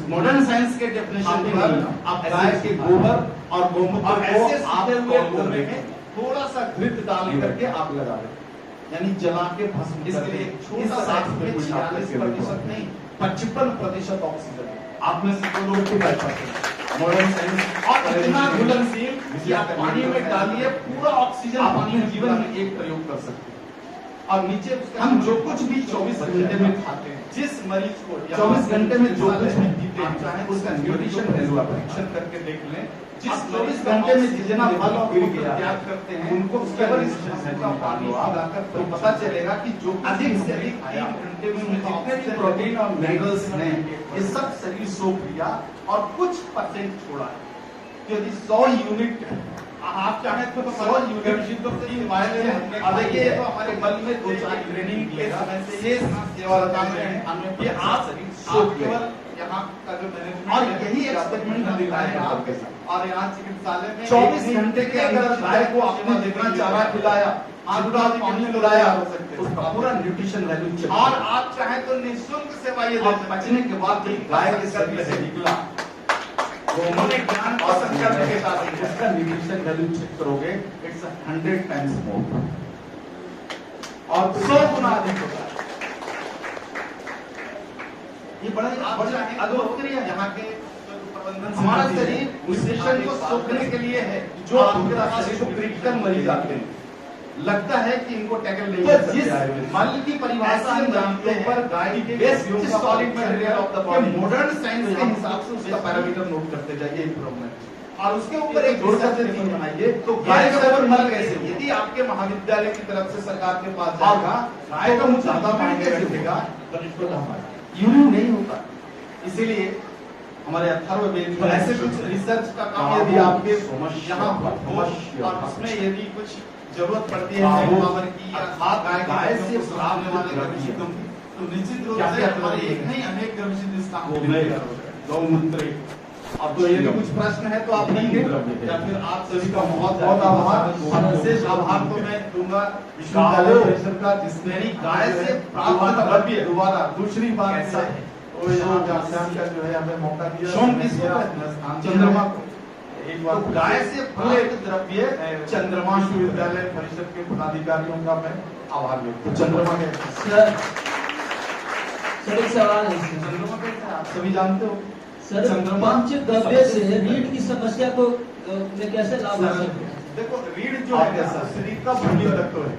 मॉडर्न साइंस के डेफिनेशन पर आप गाय के गोबर और गोमूत्र को आते हुए गोबर में थोड़ा सा घृत डाल करके आप लगा दें, यानी जला के भस्म। इसके लिए छोटा सा 46% नहीं 55% ऑक्सीजन आप में से 2 लोग को बैठ पाते हैं। मॉडर्न साइंस और इतना घुलनशील कि आप पानी में डालिए पूरा ऑक्सीजन पानी जीवन में एक प्रयोग कर सकते हैं। और नीचे हम जो कुछ भी 24 घंटे में खाते हैं, जिस मरीज को 24 घंटे में जो कुछ भी पीते हैं चाहे उसका न्यूट्रिशन वैल्यू परीक्षण करके देख लें, जिस 24 घंटे में जितना फल और फ्रूट त्याग करते हैं उनको केवल का पानी पिलाकर तो पता चलेगा कि जो अधिक से अधिक 3 घंटे में जितने भी प्रोटीन और मिनरल्स हैं ये सब शरीर सोख लिया और कुछ परसेंट छोड़ा है। यदि 100 यूनिट आप चाहे तो 100 यूनिट तो देखिए ये तो हमारे बल में 2-4 ट्रेनिंग के समय से ये सेवा काम है, ये आप केवल यहाँ का जो मैनेजमेंट और है, यही एक्सपेरिमेंट एक्सपेरिमेंट दिखाए दिखाए आप आप। और यहाँ चिकित्सालय में 24 एक घंटे के अंदर गाय को आपने जितना चारा खिलाया, जितना पानी पिलाया, उसका पूरा न्यूट्रिशन वैल्यू चेक और आप चाहे तो निःशुल्क सेवा ये दे और सकते हैं। बचने के बाद जब गाय के शरीर से निकला उन्होंने ज्ञान और संकल्प के साथ ही उसका न्यूट्रिशन वैल्यू चेक करोगे, इट्स 100 टाइम्स मोर और 100 गुना अधिक होता है। ये बड़ा अद्भुत क्रिया यहाँ के प्रबंधन हमारा समिति है। शरीर न्यूट्रिशन को सोखने के लिए है। जो आपके आपके पास शरीर को जो क्रिटिकल मरीज आते हैं, लगता है कि इनको टैकल नहीं तो कर जिस सकते मल की परिभाषा हम जानते हैं पर गाय के best solid material of the body modern science के हिसाब से उसका पैरामीटर नोट करते जाइए इंप्रूवमेंट और उसके ऊपर एक जोड़ करके नहीं बनाइए। तो गाय का ऊपर मल कैसे होगा? यदि आपके महाविद्यालय की तरफ से सरकार के पास और जाएगा गाय का मुंह ज्यादा मायने रखेगा, यूरिन नहीं होता। इसीलिए हमारे अथर्ववेद में ऐसे कुछ रिसर्च का काम बाबू, यदि आपके समस्या, यहाँ हो समस्या। और उसमें यदि कुछ जरूरत पड़ती है बाबू, पावर की या खाद गाय से से सुधारने वाले प्राप्त गर्भचितों की, तो निश्चित रूप क्या से क्या हमारे करते एक हैं? नहीं अनेक गर्भचित इस काम वो के मैं लिए तैयार हो जाएंगे। गौमूत्र। अब तो यदि कुछ प्रश्न है तो आप लेंगे या फिर आप सभी का बहुत बहुत बहुत बहुत आभार। आभार। विशेष आभार तो मैं दूंगा विश्वविद्यालय गाँवों परिषद का जिसने यानी गाय से प्राप्त प्राप्त द्रव्य दोबारा दूसरी बार कैसा है? वो यहाँ व्याख्यान का जो है हमें मौका दिया। सोम किसको दिया, कहते हैं? स्थान चंद्रमा दिया। को। एक तो बार गाय से प्राप्त द्रव्य चंद्रमा विश्वविद्यालय परिषद के पदाधिकारियों का मैं आभार व्यक्त तो करता हूं। चंद्रमा के सर एक सवाल है इसमें। चंद्रमा कैसा है? आप सभी जानते हो सर चंद्रमा पंच द्रव्य से रीढ़ की समस्या को में कैसे लाभ हो सकते हैं? देखो रीढ़ जो आप है कैसा? ना, शरीर का मूल्य तत्व है।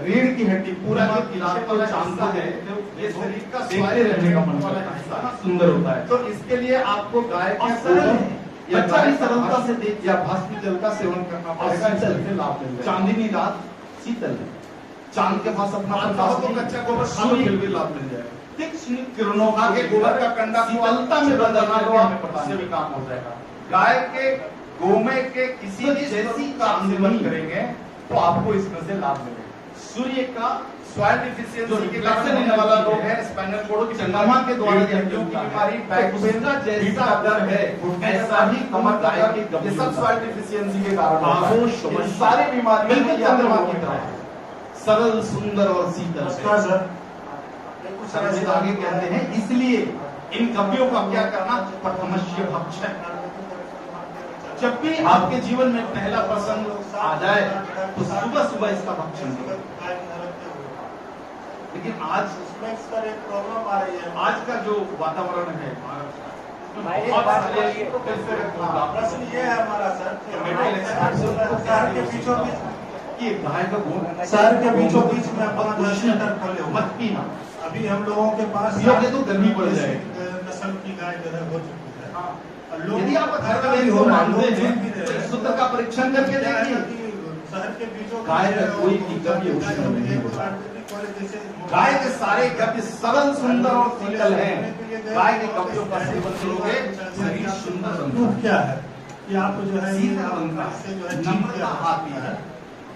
रीढ़ की हड्डी पूरा पूरा जो जो पीछे इलाका वाला शांत हिस्सा है, है ये शरीर का देखते स्वास्थ्य रहने का मन वाला करता है। हिस्सा है। सुंदर होता है। तो इसके लिए आपको गाय और के सरल गोबर है। या बच्चा गाय भी का सरलता भस्म से देख या भस्म जल का सेवन करना और पड़ेगा। शीतल इससे लाभ मिल जाएगा। चांदनी रात शीतल है, चांद के पास अपना आप प्रकाश चाहो तो नहीं। कच्चा गोबर खा लो, फिर भी लाभ मिल जाएगा। तीक्ष्ण किरणों खा के गोबर का कंडा शीतलता में बदलना दो तो आप हमें पता उससे नहीं। भी काम हो जाएगा। गाय के गोमय के किसी तो भी जैसी स्वरूप का आप सेवन चांदनी करेंगे तो आपको इसमें से लाभ मिलेगा। सूर्य का सॉइल जो डिफिशियंसी के reflection कारण होने वाला energy रोग है, है स्पाइनल कोड की चंद्रमा के द्वारा रीढ़ की हड्डियों की बीमारी, तो बैक पेन, उसका रीढ़ जैसा का दर्द है, घुटने ऐसा का ही दर्द, कमर का गाय दर्द, की ये गंभीरता। सब सॉइल डिफिशियंसी के कारण होता है। खामोश इन समझ सारी बीमारियों बिल्कुल में ये चंद्रमा आपको की तरह होता है। है। सरल सुंदर और शीतल नमस्कार सर। संगीत आगे कहते हैं, इसलिए इन कपियों का क्या करना? प्रथमस्य भक्षण। जब भी आपके जीवन में पहला प्रसंग आ जाए तो सुबह सुबह इसका भक्षण करो। लेकिन आज प्रॉब्लम आ रही है। आज का जो वातावरण है भारत का, भाई, उसमें बहुत बात सारे बोलिए। कैसे होगा? प्रश्न ये है हमारा सर कि मेडिकल एक्सपर्ट शहर के बीचों बीच कि गाय का गोबर शहर के बीचों बीच में अपना जो है उष्ण सेंटर खोले हुए मत पीना। अभी हम लोगों के पास पियोगे तो गर्मी बढ़ देसी, जाएगी। नस्ल की गाय जो है हो चुकी है। हाँ। और लोग यदि आप घर घर में भी में हो रहा है, मानते लोग हैं झूठ भी रहे तो हैं। शुद्ध का परीक्षण करके क्या है देखिए। कि शहर के बीचों बीच गाय का जो है, कोई वो कीड़ा भी गाय उष्ण नहीं एक होता। आयुर्वेदिक कॉलेज जैसे गाय के सारे गद्य सरल सुंदर और शीतल हैं। गाय के कपियों का सेवन करोगे शरीर सुंदर बनता दुख क्या है कि आप जो है ये सीधा आप बनता इससे जो है है, जीत नम्रता के आती है।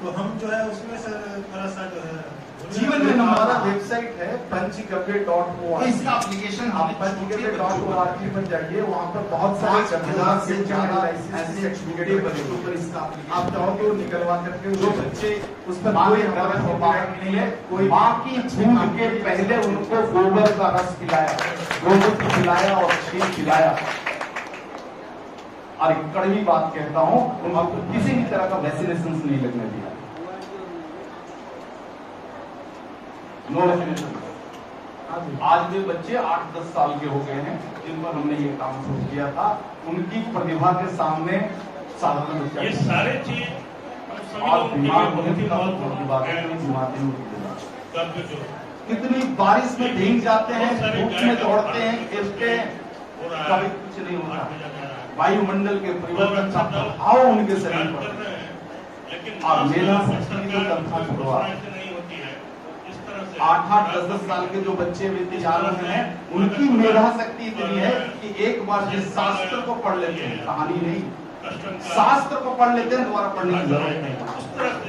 तो हम जो है उसमें से थोड़ा सा जो है जीवन में हमारा हमारा वेबसाइट है पंचगव्य.org। इसका एप्लीकेशन आप पंचगव्य.org पर जाइए, वहाँ पर बहुत सारे 5,000 से ज्यादा ऐसे ऐसे एक्सपीरियंस बने बने ऊपर इसका आप चाहो तो निकलवा करके जो बच्चे उस पर माँ कोई के हमारा गर्भ से स्वभाव बाहर नहीं है। कोई माँ की छूट के पहले उनको गोबर का रस पिलाया, गोमूत्र पिलाया और क्षीर पिलाया। और एक कड़वी बात कहता हूँ, उनको किसी भी तरह का वैक्सीनेशन नहीं लगने दिया। No vaccination. आज भी बच्चे 8-10 साल के हो गए हैं जिन पर हमने ये काम शुरू किया था, उनकी प्रतिभा के सामने साधारण बच्चा ये सारे चीज हम सभी और लोगों के बीमार लिए होने बहुत ही की महत्वपूर्ण बात है। है, बीमार नहीं होती। कर्तव्य जो कितनी बारिश में भीग जाते हैं, धूप में दौड़ते हैं, गिरते हैं, हो रहा कभी है, कुछ नहीं होता। आगे जाके आ रहा है। वायुमंडल के परिवर्तन का दल प्रभाव उनके शरीर काम पर कर रहे हैं, लेकिन और मेरा सरकार शक्ति तो तनख्वाह की छुड़वा। घोषणा ऐसे नहीं होती है। इस तरह से 8-8, 10-10 साल के जो बच्चे विद्यालय में हैं, उनकी मेधा शक्ति इतनी है कि एक बार जिस शास्त्र को पढ़ लेते हैं, कहानी नहीं, कष्टम का शास्त्र को पढ़ लेते हैं, दोबारा पढ़ने की जरूरत नहीं। उस तरह से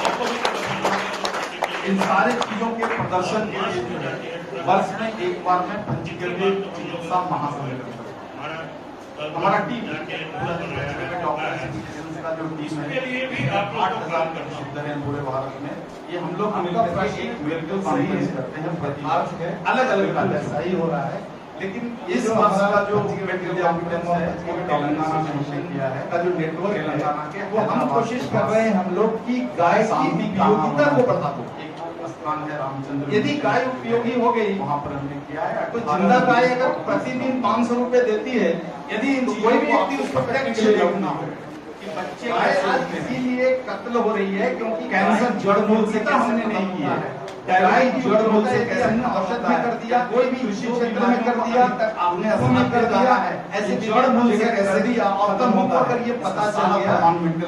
इसको भी इन सारे चीजों के प्रदर्शन के लिए जो है वर्ष में एक बार में पंजीकृत चिकित्सा महासम्मेलन हमारा टीम का जो टीम है 8,000 शब्द है पूरे भारत में, ये हम लोग मिलकर एक मेडिकल कॉन्फ्रेंस करते हैं प्रति अलग अलग का सही हो रहा है। लेकिन इस वर्ष का जो मेडिकल कॉन्फ्रेंस है वो तेलंगाना में हमने किया है, का जो नेटवर्क तेलंगाना के वो हम कोशिश कर रहे हैं हम लोग की गाय की उपयोगिता को बढ़ा दो। एक स्थान है रामचंद्र, यदि गाय उपयोगी हो गई वहाँ पर हमने किया है। तो जिंदा गाय अगर प्रतिदिन 500 रुपए देती है, यदि कोई भी व्यक्ति उसको प्रत्यक्ष देखना हो कि बच्चे आज इसीलिए कत्ल हो रही है क्योंकि कैंसर जड़ मूल से हमने नहीं किया है। गाय जड़ मूल से कैसे हमने औषध में कर दिया, कोई भी कृषि क्षेत्र में कर दिया, आपने असम में कर दिया है, ऐसे जड़ मूल से कैसे दिया। और तब हमको अगर ये पता चल गया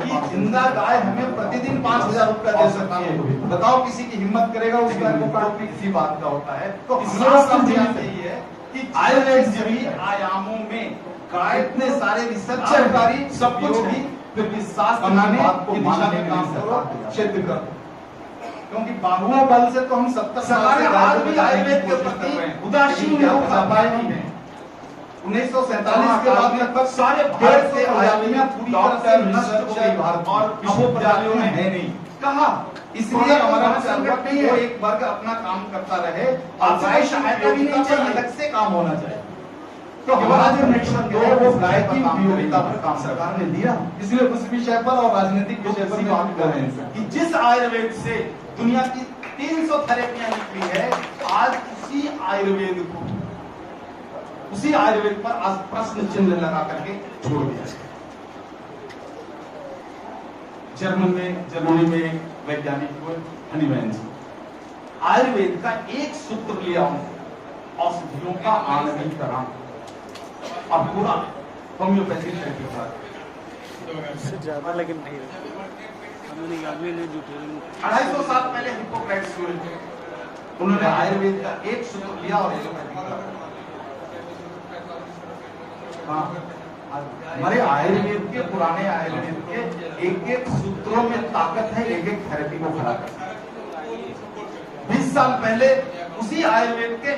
कि जिंदा गाय हमें प्रतिदिन 5,000 रुपया दे सकती है, बताओ किसी की हिम्मत करेगा उस गाय को काटने? किसी बात का होता है। तो हमारा समझना यही है कि आयुर्वेद सभी आयामों में गाय इतने सारे रिसर्च जानकारी सब कुछ भी फिर विश्वास बनाने की दिशा में काम करो, सिद्ध करो। क्योंकि बाहुओं बल से तो हम 70 साल से आज भी आयुर्वेद के प्रति उदासीन लोग पाए नहीं है। 1947 के बाद लगभग सारे भारत से आयामियां पूरी तरह से नष्ट हो गई भारत और विश्वविद्यालयों में है नहीं। कहा इसलिए हमारा संकट नहीं है, एक वर्ग अपना काम करता रहे और गाय सहायता भी नहीं चाहिए, अलग से काम होना चाहिए। तो हमारा जो नेक्शन 2 वो गाय की उपयोगिता पर काम सरकार ने दिया, इसलिए उस विषय पर और राजनीतिक विषय पर बात कर रहे हैं कि जिस आयुर्वेद से दुनिया की 300 थेरेपियां निकली है, आज उसी आयुर्वेद पर आज प्रश्न चिन्ह लगा करके छोड़ दिया। जर्मनी में एक वैज्ञानिक हुए हनीमैन जी, आयुर्वेद का एक सूत्र लिया औषधियों का आणविकरण और पूरा होम्योपैथिक थेरेपी था ज्यादा लेकिन नहीं 250 साल पहले हिप्पोक्रेट्स हुए थे, उन्होंने आयुर्वेद का एक सूत्र लिया और हमारे आयुर्वेद के पुराने आयुर्वेद के एक एक सूत्रों में ताकत है, एक एक थेरेपी को खड़ा करता है। 20 साल पहले उसी आयुर्वेद के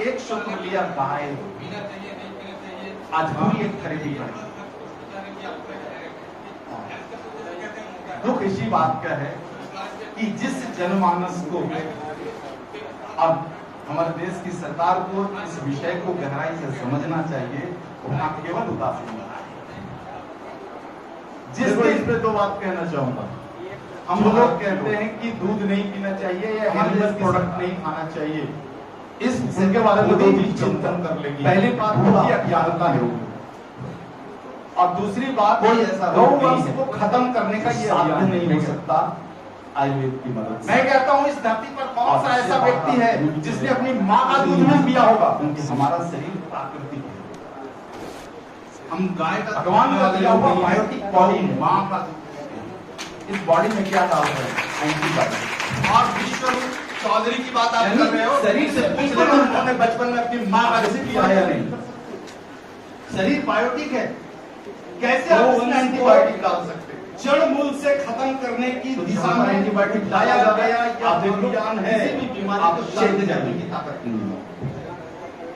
एक सूत्र लिया गाय, आज पूरी एक थेरेपी बनी। दुख इसी बात का है कि जिस जनमानस को अब हमारे देश की सरकार को इस विषय को गहराई से समझना चाहिए, वहां केवल उदासीन है। जिस इस पे दो बात कहना चाहूंगा, हम लोग कहते हैं कि दूध नहीं पीना चाहिए या एनिमल प्रोडक्ट नहीं खाना चाहिए, इसके बारे में दो चीज चिंतन कर लेंगे। पहली बात होगी अज्ञानता है, और दूसरी बात गौवंश को खत्म करने का ये साधन नहीं हो सकता आयुर्वेद की मदद से। मैं कहता हूँ इस धरती पर कौन सा ऐसा व्यक्ति है जिसने अपनी माँ का दूध नहीं पिया होगा, क्योंकि हमारा शरीर प्राकृतिक है। हम गाय का भगवान का दिया हुआ बायोटिक बॉडी, माँ का इस बॉडी में क्या डाल रहे हैं? एंटीबायोटिक। और विश्व चौधरी की बात आप कर रहे हो, शरीर से पूछ रहे हो उन्होंने बचपन में अपनी माँ का रेसिपी पिया या नहीं? शरीर बायोटिक है, कैसे आप उसमें एंटीबायोटिक डाल सकते? जड़ मूल से खत्म करने की दिशा में एंटीबायोटिक डाला गया या विज्ञान है, किसी भी बीमारी को छेद जाने की ताकत नहीं है।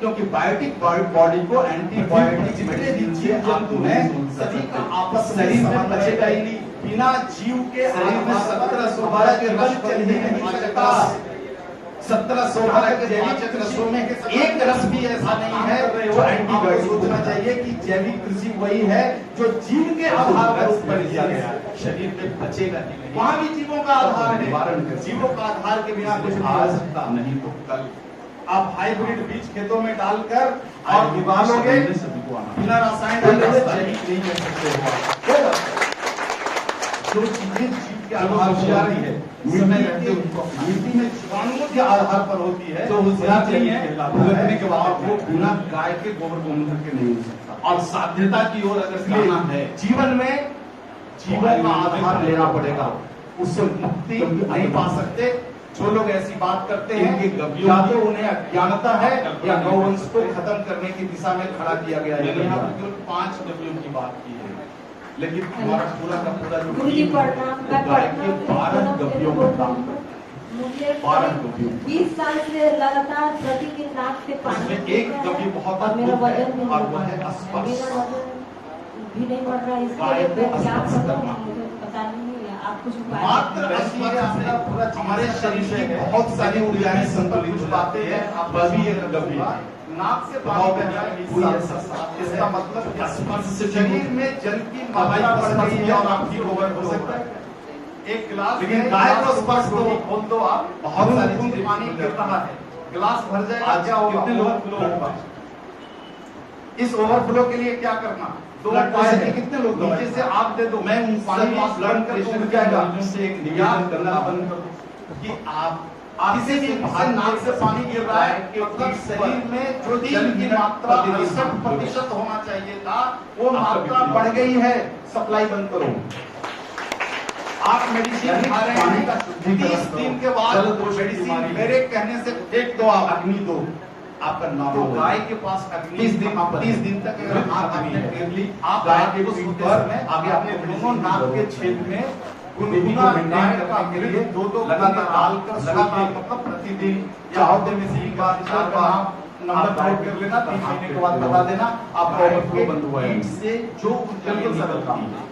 क्योंकि बायोटिक बॉडी को एंटीबायोटिक जितने भी जीव जंतु हैं सभी का आपस में शरीर में बचेगा ही नहीं। बिना जीव के शरीर में 1712 के रस चल ही नहीं सकता। 1712 के जैविक रसों में एक रस भी ऐसा नहीं है जो एंटीबायोटिक। सोचना चाहिए कि जैविक कृषि वही है जो जीव के आधार पर उत्पन्न किया गया, शरीर में बचेगा नहीं। वहां भी जीवों का आधार है, जीवों का आधार के बिना कुछ आ सकता नहीं। तो कल आप हाइब्रिड बीज खेतों में डालकर और उगाओगे बिना रसायन जैविक नहीं कर सकते। जो चीजें जीव के आधार पर होती है, मिट्टी में जीवाणुओं के आधार पर होती है, तो उगने के बाद वो बिना गाय के गोबर गोमूत्र के नहीं हो सकता। और साध्यता की ओर अगर जाना है, जीवन में जीवन का आधार लेना पड़ेगा, उससे मुक्ति नहीं पा सकते। जो लोग ऐसी बात करते हैं या तो उन्हें अज्ञानता है या गौवंश को खत्म करने की दिशा में खड़ा किया गया है। यहाँ पर केवल 5 डब्ल्यू की बात की है, लेकिन हमारा पूरा का पूरा जो गाय के 12 डब्ल्यू पर काम करता है। मुझे 12 डब्बी 20 साल से लगातार प्रतिदिन नाक से पानी उसमें गिर एक रहा डब्बी है बहुत और मेरा अद्भुत है वजन भी और नहीं वो बढ़ है रहा है। स्पर्श। मेरा वजन भी नहीं बढ़ रहा है, इसके गाय लिए को मैं क्या स्पर्श करूं करना। मुझे पता नहीं है, आप कुछ उपाय मात्र बताइए। अस्पर्श से पूरा हमारे शरीर की बहुत सारी ऊर्जाएं संतुलित हो जाती है। वही एक डब्बी है। नाक से बहुत पानी बह रहा है, कोई साफ ऐसा साफ। इसका मतलब स्पर्श से शरीर में जल की मात्रा बढ़ गई है और आपकी ओवर हो सकता है। एक गिलास लेकिन में गाय को गिलास स्पर्श को तो खोल दो आप, बहुत सारी बूंद चीजें पानी मिल गिर जाती रहा हैं। है, गिलास भर जाएगा। आज क्या होगा? कितने लोग ओवरफ्लो लोग होगा। इस ओवरफ्लो के लिए क्या करना? दो ब्लड उपाय प्रेशर है। के कितने लोग दवाई नीचे से आप दे दो, मैं उन पानी सभी पास ब्लड करके प्रेशर उड़ के जाएगा। मरीजों से एक या निवेदन करना बंद कर दो कि आप किसी भी नाक से पानी गिर रहा है, मतलब शरीर में जो जल की मात्रा 68% होना चाहिए था, वो मात्रा बढ़ गई है, सप्लाई बंद करो। आप मेडिसिन खा रहे हैं, 30 दिन के बाद मेडिसिन मेरे कहने से फेंक दो, आप अग्नि दो, आपका नाम तो गाय के पास अग्नि 30 दिन तक अगर हाथ आपने फेर ली, आप गाय के पीठ पर आगे अपने दोनों नाक के छेद में गुनगुना गाय का लिए दो लगातार डालकर लगातार मतलब प्रतिदिन चाहो तो में से एक बार 4 बार नंबर नोट कर लेना, 3 महीने के बाद बता देना आपका ओवरफ्लो बंद हुआ है। से जो बिल्कुल सरल काम है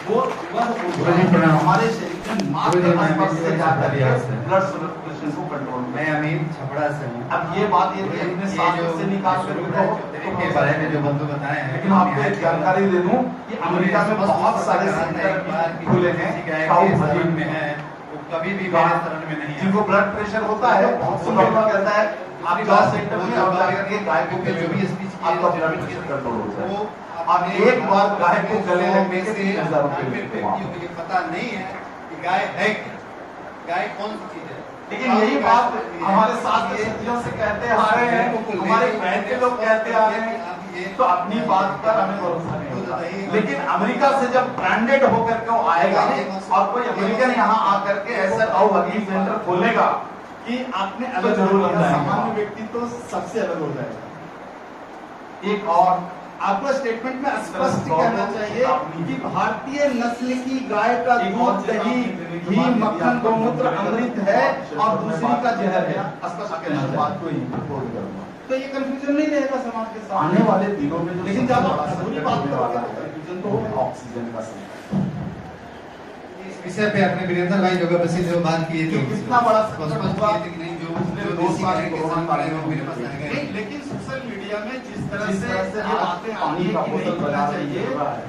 वो हमारे शरीर में मात्र स्पर्श से जाता है ब्लड सर्कुलेशन को कंट्रोल में। मैं अमीर छपड़ा से हूँ। अब ये बात ये अपने शास्त्र से निकाल के बारे में जो बंधु बताए हैं, लेकिन आपको एक जानकारी दे दूं कि अमेरिका में बहुत सारे सेंटर खुले हैं शरण में है, वो कभी भी मेरे शरण में नहीं है। जिनको ब्लड प्रेशर होता है तो डॉक्टर कहता है आप गाय सेंटर में आप जाकर के गाय को जो भी स्पीच आपका ब्लड प्रेशर कंट्रोल हो जाए। वो आप एक बार गाय को गले लगने से 3000 रुपए ग्रामीण लेते व्यक्तियों हैं। को ये पता नहीं है कि गाय है क्या, गाय कौन सी चीज है। लेकिन यही बात हमारे शास्त्र सदियों से कहते आ रहे हैं, हमारे बहन के लोग कहते आ रहे हैं, तो अपनी बात पर हमें भरोसा नहीं होता। लेकिन अमेरिका से जब ब्रांडेड होकर के वो आएगा और कोई अमेरिकन यहाँ आकर के ऐसा गाँव हकीम सेंटर खोलेगा कि आपने अलग जरूर सामान्य व्यक्ति तो सबसे अलग हो जाएगा। एक और आपको स्टेटमेंट में स्पष्ट कहना चाहिए कि भारतीय नस्ल की गाय का दूध, दही, घी, मक्खन, गौमूत्र अमृत है और दूसरी का जहर है। स्पष्ट कहना चाहिए। बात को रिपोर्ट करूंगा तो ये कंफ्यूजन नहीं रहेगा समाज के साथ आने वाले दिनों में। लेकिन जब आप पूरी बात करोगे तो कंफ्यूजन तो होगा। ऑक्सीजन का इस विषय पे अपने वीरेंद्र भाई जो प्रसिद्ध जो बात किए थे, कितना बड़ा स्पष्ट किए थे कि नहीं जो 2 साल के किसान पड़े वो मेरे पास आएंगे। नहीं, लेकिन सोशल मीडिया में जिस तरह से ये बातें आनी का नहीं करना चाहिए,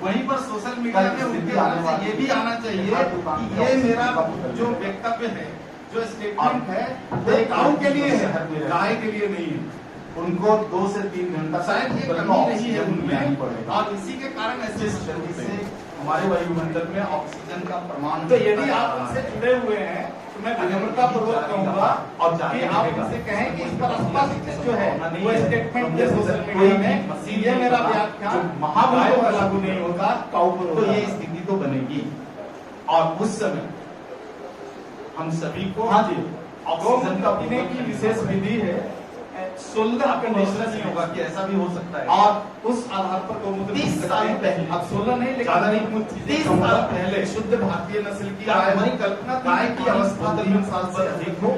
वहीं पर सोशल मीडिया में उनके तरफ से ये भी आना चाहिए कि ये मेरा जो वक्तव्य है, जो स्टेटमेंट है, वो काऊ के लिए है, गाय के लिए नहीं है। उनको 2 से 3 घंटा शायद ये कमी नहीं है उनमें, और इसी के कारण ऐसे से हमारे वायुमंडल में ऑक्सीजन का प्रमाण। तो यदि आप उनसे जुड़े हुए हैं तो मैं विनम्रता पूर्वक कहूंगा और कि आप उनसे कहें कि इस पर स्पष्ट जो है वो स्टेटमेंट दे सोशल मीडिया में, ये मेरा व्याख्यान महाभूतों पर लागू नहीं होगा, तो ये स्थिति तो बनेगी। और उस समय हम सभी को ऑक्सीजन का पीने की विशेष विधि है, 16 कंडीशन नहीं होगा कि ऐसा भी हो सकता है, और उस आधार पर गौमूत्र 30 साल पहले, अब 16 नहीं लेकिन 30 साल पहले शुद्ध भारतीय नस्ल की गाय, हमारी कल्पना गाय की अवस्था 3 साल से अधिक हो,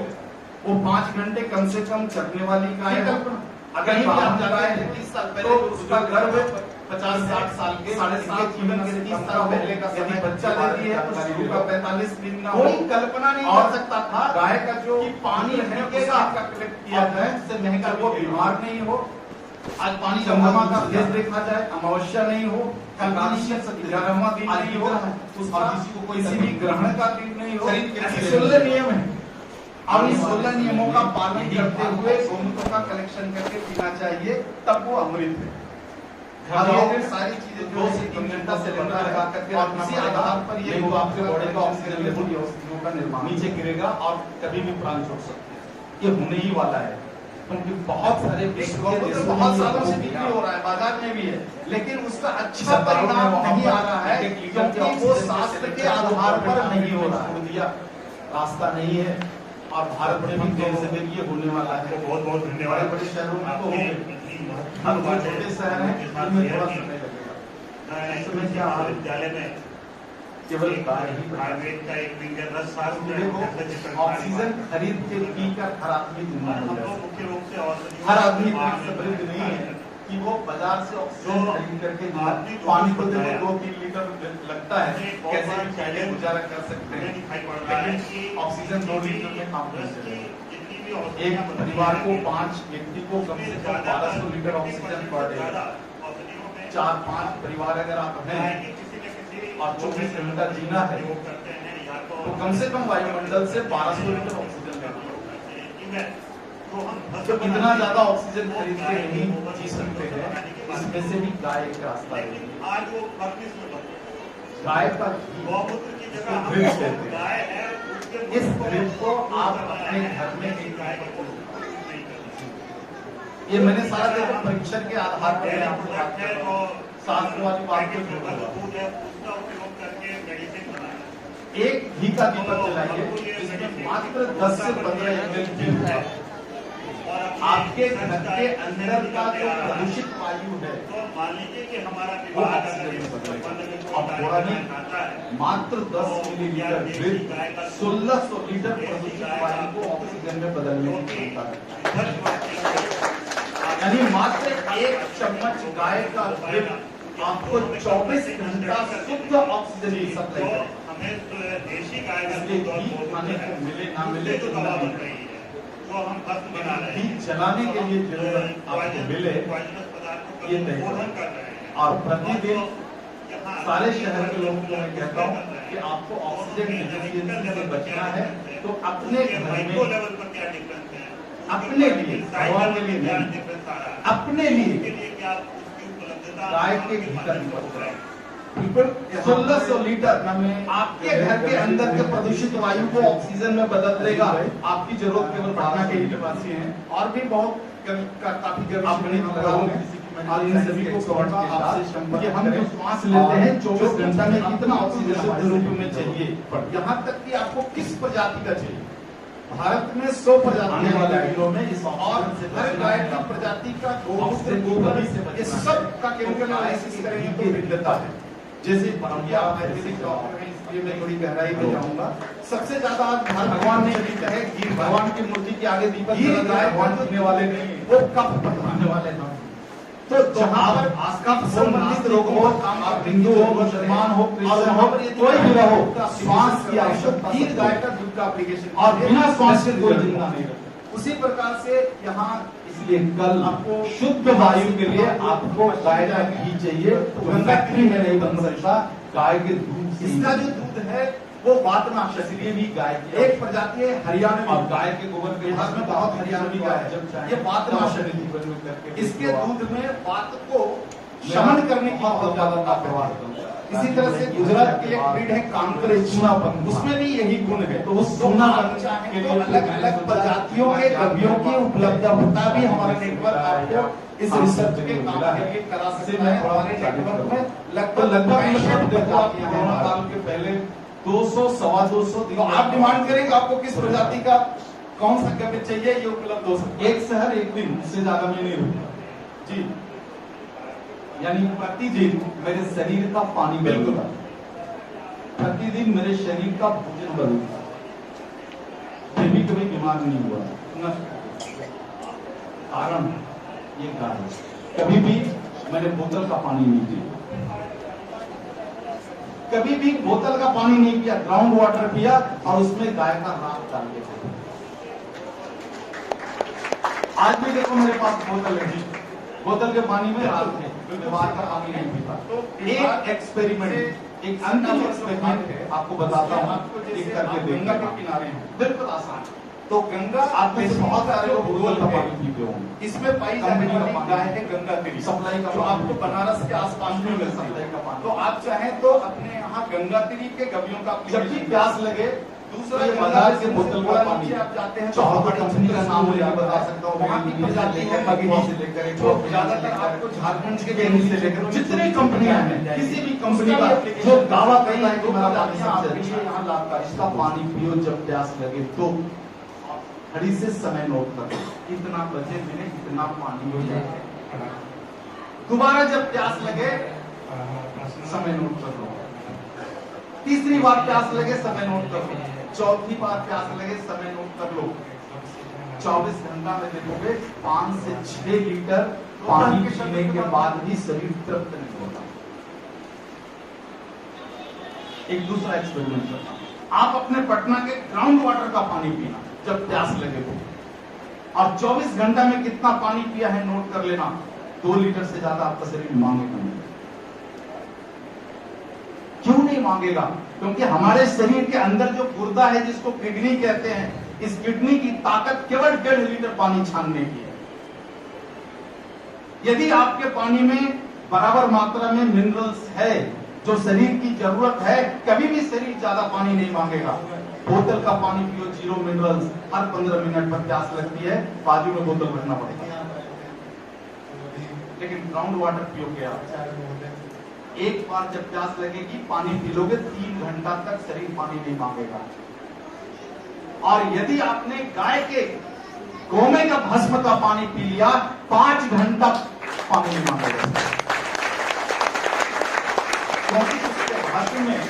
वो 5 घंटे कम से कम चरने वाली गाय है। अगर कहीं भी आप जा रहे हैं 30 साल पहले तो उसका गर्भ 50-60 साल के 7.5 जीवन के 30 साल पहले का समय बच्चा देती है तो शुरू का 45 दिन ना कोई कल्पना नहीं कर सकता था गाय का जो पानी है का कलेक्ट किया जाए जिससे महंगा वो बीमार नहीं हो। आज पानी जमजमा का फेस देखा जाए, अमावस्या नहीं हो, कल्पना 11वां दिन नहीं हो, और किसी को कोई भी ग्रहण का दिन नहीं हो, ऐसे 16 नियम है। अब इस 16 नियमों का पालन करते हुए गौमूत्र का कलेक्शन करके पीना चाहिए, तब वो अमृत है। ये सारी चीजें 2 से 3 घंटा सिलेंडर लगा करके और इसी आधार पर ये आपके बॉडी का ऑक्सीजन लेवल औषधियों का निर्माण नीचे गिरेगा और कभी भी प्राण छोड़ सकते हैं। ये होने ही वाला है, क्योंकि बहुत सारे बहुत सालों से बिक्री हो रहा है, बाजार में भी है, लेकिन उसका अच्छा परिणाम नहीं आ रहा है क्योंकि वो शास्त्र के आधार पर नहीं हो रहा है, रास्ता नहीं है। और भारत में भी देर से देर ये होने वाला है। बहुत बहुत धन्यवाद। बड़े शहरों में तो हम छोटे शहर हैं, इनमें थोड़ा समय लगेगा। विद्यालय में केवल गाय ही आयुर्वेद का एक विंग है 10 साल से देखो ऑक्सीजन खरीद के पीकर हर आदमी जिंदा हम हो लोग जाए। मुख्य रूप से औषधियों हर आदमी के इतना समृद्ध नहीं है कि वो बाजार से ऑक्सीजन जो खरीद करके आदमी जो पानी को बताया, देखो 2-3 लीटर लगता है, हमें बहुत कैसे बार भी पहले चैलेंज गुजारा कर सकते हमें हैं, दिखाई पड़ रहा है कि लेकिन ऑक्सीजन 2 लीटर में काम नहीं जितनी चलेगा। भी औषधियां एक बनती परिवार को हैं, 5 व्यक्ति को कम से कम 1200 लीटर ऑक्सीजन पड़ेगा। 4-5 परिवार अगर आप हैं और 24 घंटा जीना है तो कम से कम वायुमंडल से 1200 लीटर ऑक्सीजन लेना। तो इतना ज्यादा ऑक्सीजन खरीद के नहीं जी सकते हैं, इसमें से भी गाय एक रास्ता है। आज वो 32 में बदल गाय का घी, गौमूत्र की जगह हम घृत लोग कहते हैं। गाय है उसके इस दूध घृत को आप बनाना अपने है। घर में एक गाय का दूध नहीं करना। ये मैंने सारा देखो परीक्षण के आधार पर मैं आपको बात कर रहा हूँ, शास्त्र वाली बात को छोड़ दूंगा। दूध है उसका उपयोग करके मेडिसिन बनाना। एक घी का दीपक जलाइए जिसमें मात्र 10 से 15 ml घी होगा। आपके घर के अंदर का जो प्रदूषित वायु है तो मान लीजिए कि हमारा वो विभाग ऑक्सीजन में बदलेगा। अगर अब थोड़ा नहीं, आता है मात्र 10 मिलीलीटर घृत 1600 लीटर प्रदूषित वायु को ऑक्सीजन में बदलने की क्षमता है। यानी मात्र 1 चम्मच गाय का घृत आपको 24 घंटा शुद्ध ऑक्सीजन की सप्लाई तो करेगा। हमें जो है देशी गाय का इसलिए दूध और घी गोबर खाने है, को मिले ना मिले उससे जो तो दवा नहीं। बन रही है जो हम भस्म बना रहे घी हैं जलाने के लिए जरूरत आपको मिले पॉइजनस पदार्थों ये का नहीं। शोधन कर रहे हैं और प्रतिदिन यहाँ सारे शहर के लोगों को मैं कहता हूँ कि आपको ऑक्सीजन डिफिशियंसी से बचना है तो अपने घर माइक्रो में लेवल पर क्या डिफरेंस है अपने लिए, भगवान के लिए क्या नहीं, डिफरेंस आ रहा है अपने उसके लिए लिए क्या उसकी उपलब्धता गाय के घी का दीपक जलाएं। बिल्कुल 1600 लीटर आपके घर के अंदर के प्रदूषित वायु को ऑक्सीजन में बदल देगा। आपकी जरूरत केवल पटना के ही निवासी हैं और भी बहुत काफी अपने लगाओ और इन सभी को कहूंगा आपसे कि हम जो श्वास लेते हैं 24 घंटा में कितना ऑक्सीजन शुद्ध रूप में चाहिए, यहाँ तक कि आपको किस प्रजाति का चाहिए। भारत में 100 प्रजाति वाले जिलों में इस और हर गाय की प्रजाति का गोमूत्र गोबर ये सब का केमिकल एनालिसिस करेंगे तो भिन्नता है। जैसे परंपरा आयुर्वेदिक डॉक्टर है इसलिए मैं थोड़ी गहराई में जाऊंगा। सबसे ज्यादा आज भगवान ने भी कहे गिर भगवान की मूर्ति के आगे दीपक जलाए भगवान जीने वाले नहीं, वो कफ पकड़ाने वाले ना। तो जहाँ पर कफ संबंधित रोग हो, आप हिंदू हो, मुसलमान हो, क्रिश्चियन हो, कोई भी रहो, श्वास की आवश्यकता गिर गाय का दूध का एप्लीकेशन और बिना श्वास के कोई जिंदा नहीं रहता। उसी प्रकार से यहाँ इसलिए कल आपको शुद्ध वायु के लिए आपको गाय का घी चाहिए, फैक्ट्री में नहीं बन सकता, गाय के दूध। इसका जो दूध है वो वातनाशक, इसलिए भी गाय की एक प्रजाति है हरियाणा में, गाय के गोबर के भाग में बहुत हरियाणवी गाय है, ये वातनाशक है। इसके दूध में वात को शमन करने की बहुत ज्यादा प्रभाव है। इसी तरह से गुजरात की एक ब्रीड है कांकरे चूनापन, उसमें भी यही गुण है। तो उस चूनापन के लिए अलग अलग प्रजातियों के द्रव्यों की उपलब्धता भी हमारा नेटवर्क आपको इस रिसर्च के काम के लिए करा सकते हैं। हमारे नेटवर्क में लगभग कोरोना काल के पहले 200-250 तो आप डिमांड करेंगे आपको किस प्रजाति का कौन सा गव्य चाहिए, ये उपलब्ध हो सकता है। एक शहर एक दिन, उससे ज्यादा में नहीं रुकता जी। यानी प्रतिदिन मेरे शरीर का पानी बदलता, प्रतिदिन मेरे शरीर का भोजन बदलता, फिर भी कभी बीमार नहीं हुआ। कारण ये गाय, कभी भी मैंने बोतल का पानी नहीं पिया, कभी भी बोतल का पानी नहीं पिया, ग्राउंड वाटर पिया और उसमें गाय का राख डाल के खाया। आज भी देखो मेरे पास बोतल है, बोतल के पानी में राख है, व्यवहार का पानी नहीं पीता। तो एक एक्सपेरिमेंट, एक अंतिम एक्सपेरिमेंट है, आपको बताता हूँ, एक करके गंगा के किनारे बिल्कुल आसान। तो गंगा आप में से बहुत सारे लोग बोतल का पानी पीते होंगे, इसमें पाई जाने वाली गाय है गंगा तिरी, सप्लाई का, जो आपको बनारस के आसपास में मिल सकता है। तो आप चाहें तो अपने यहाँ गंगा तिरी के गव्यों का जब भी प्यास लगे, दूसरा बाजार के बोतल का पानी आप जाते हैं, चौहत्तर कंपनी का नाम मुझे बता सकता हूँ, वहाँ की प्रजाति है बगही से लेकर जो ज्यादातर आपको झारखंड के गेहूं से लेकर जितनी कंपनियां हैं, किसी भी कंपनी का जो दावा करता है कि मेरा पानी सबसे अच्छा, यहाँ लाभकारी, इसका पानी पियो जब प्यास लगे तो। घड़ी से समय नोट कर, इतना बजे मिले इतना पानी हो जाए, दोबारा जब प्यास लगे समय नोट कर लो। तीसरी बार प्यास लगे समय नोट कर लो, चौथी बार प्यास लगे समय नोट कर लो। 24 घंटा में देखोगे 5 से 6 लीटर पानी पीने के बाद भी शरीर तृप्त नहीं होता। एक दूसरा एक्सपेरिमेंट करना, आप अपने पटना के ग्राउंड वाटर का पानी पीना जब प्यास लगे तो, और 24 घंटा में कितना पानी पिया है नोट कर लेना। 2 लीटर से ज्यादा आपका शरीर मांगेगा नहीं। क्यों नहीं मांगेगा? क्योंकि हमारे शरीर के अंदर जो गुर्दा है जिसको किडनी कहते हैं, इस किडनी की ताकत केवल 1.5 लीटर पानी छानने की है। यदि आपके पानी में बराबर मात्रा में मिनरल्स है जो शरीर की जरूरत है, कभी भी शरीर ज्यादा पानी नहीं मांगेगा। बोतल का पानी पियो 0 मिनरल्स, हर 15 मिनट पर प्यास लगती है, बाजू में बोतल रखना पड़ेगा। लेकिन ग्राउंड वाटर पियोगे आप, एक बार जब प्यास लगेगी पानी पी लोगे, 3 घंटा तक शरीर पानी नहीं मांगेगा। और यदि आपने गाय के गोमे का भस्म का पानी पी लिया, 5 घंटा पानी नहीं मांगेगा, क्योंकि उसके भस्म में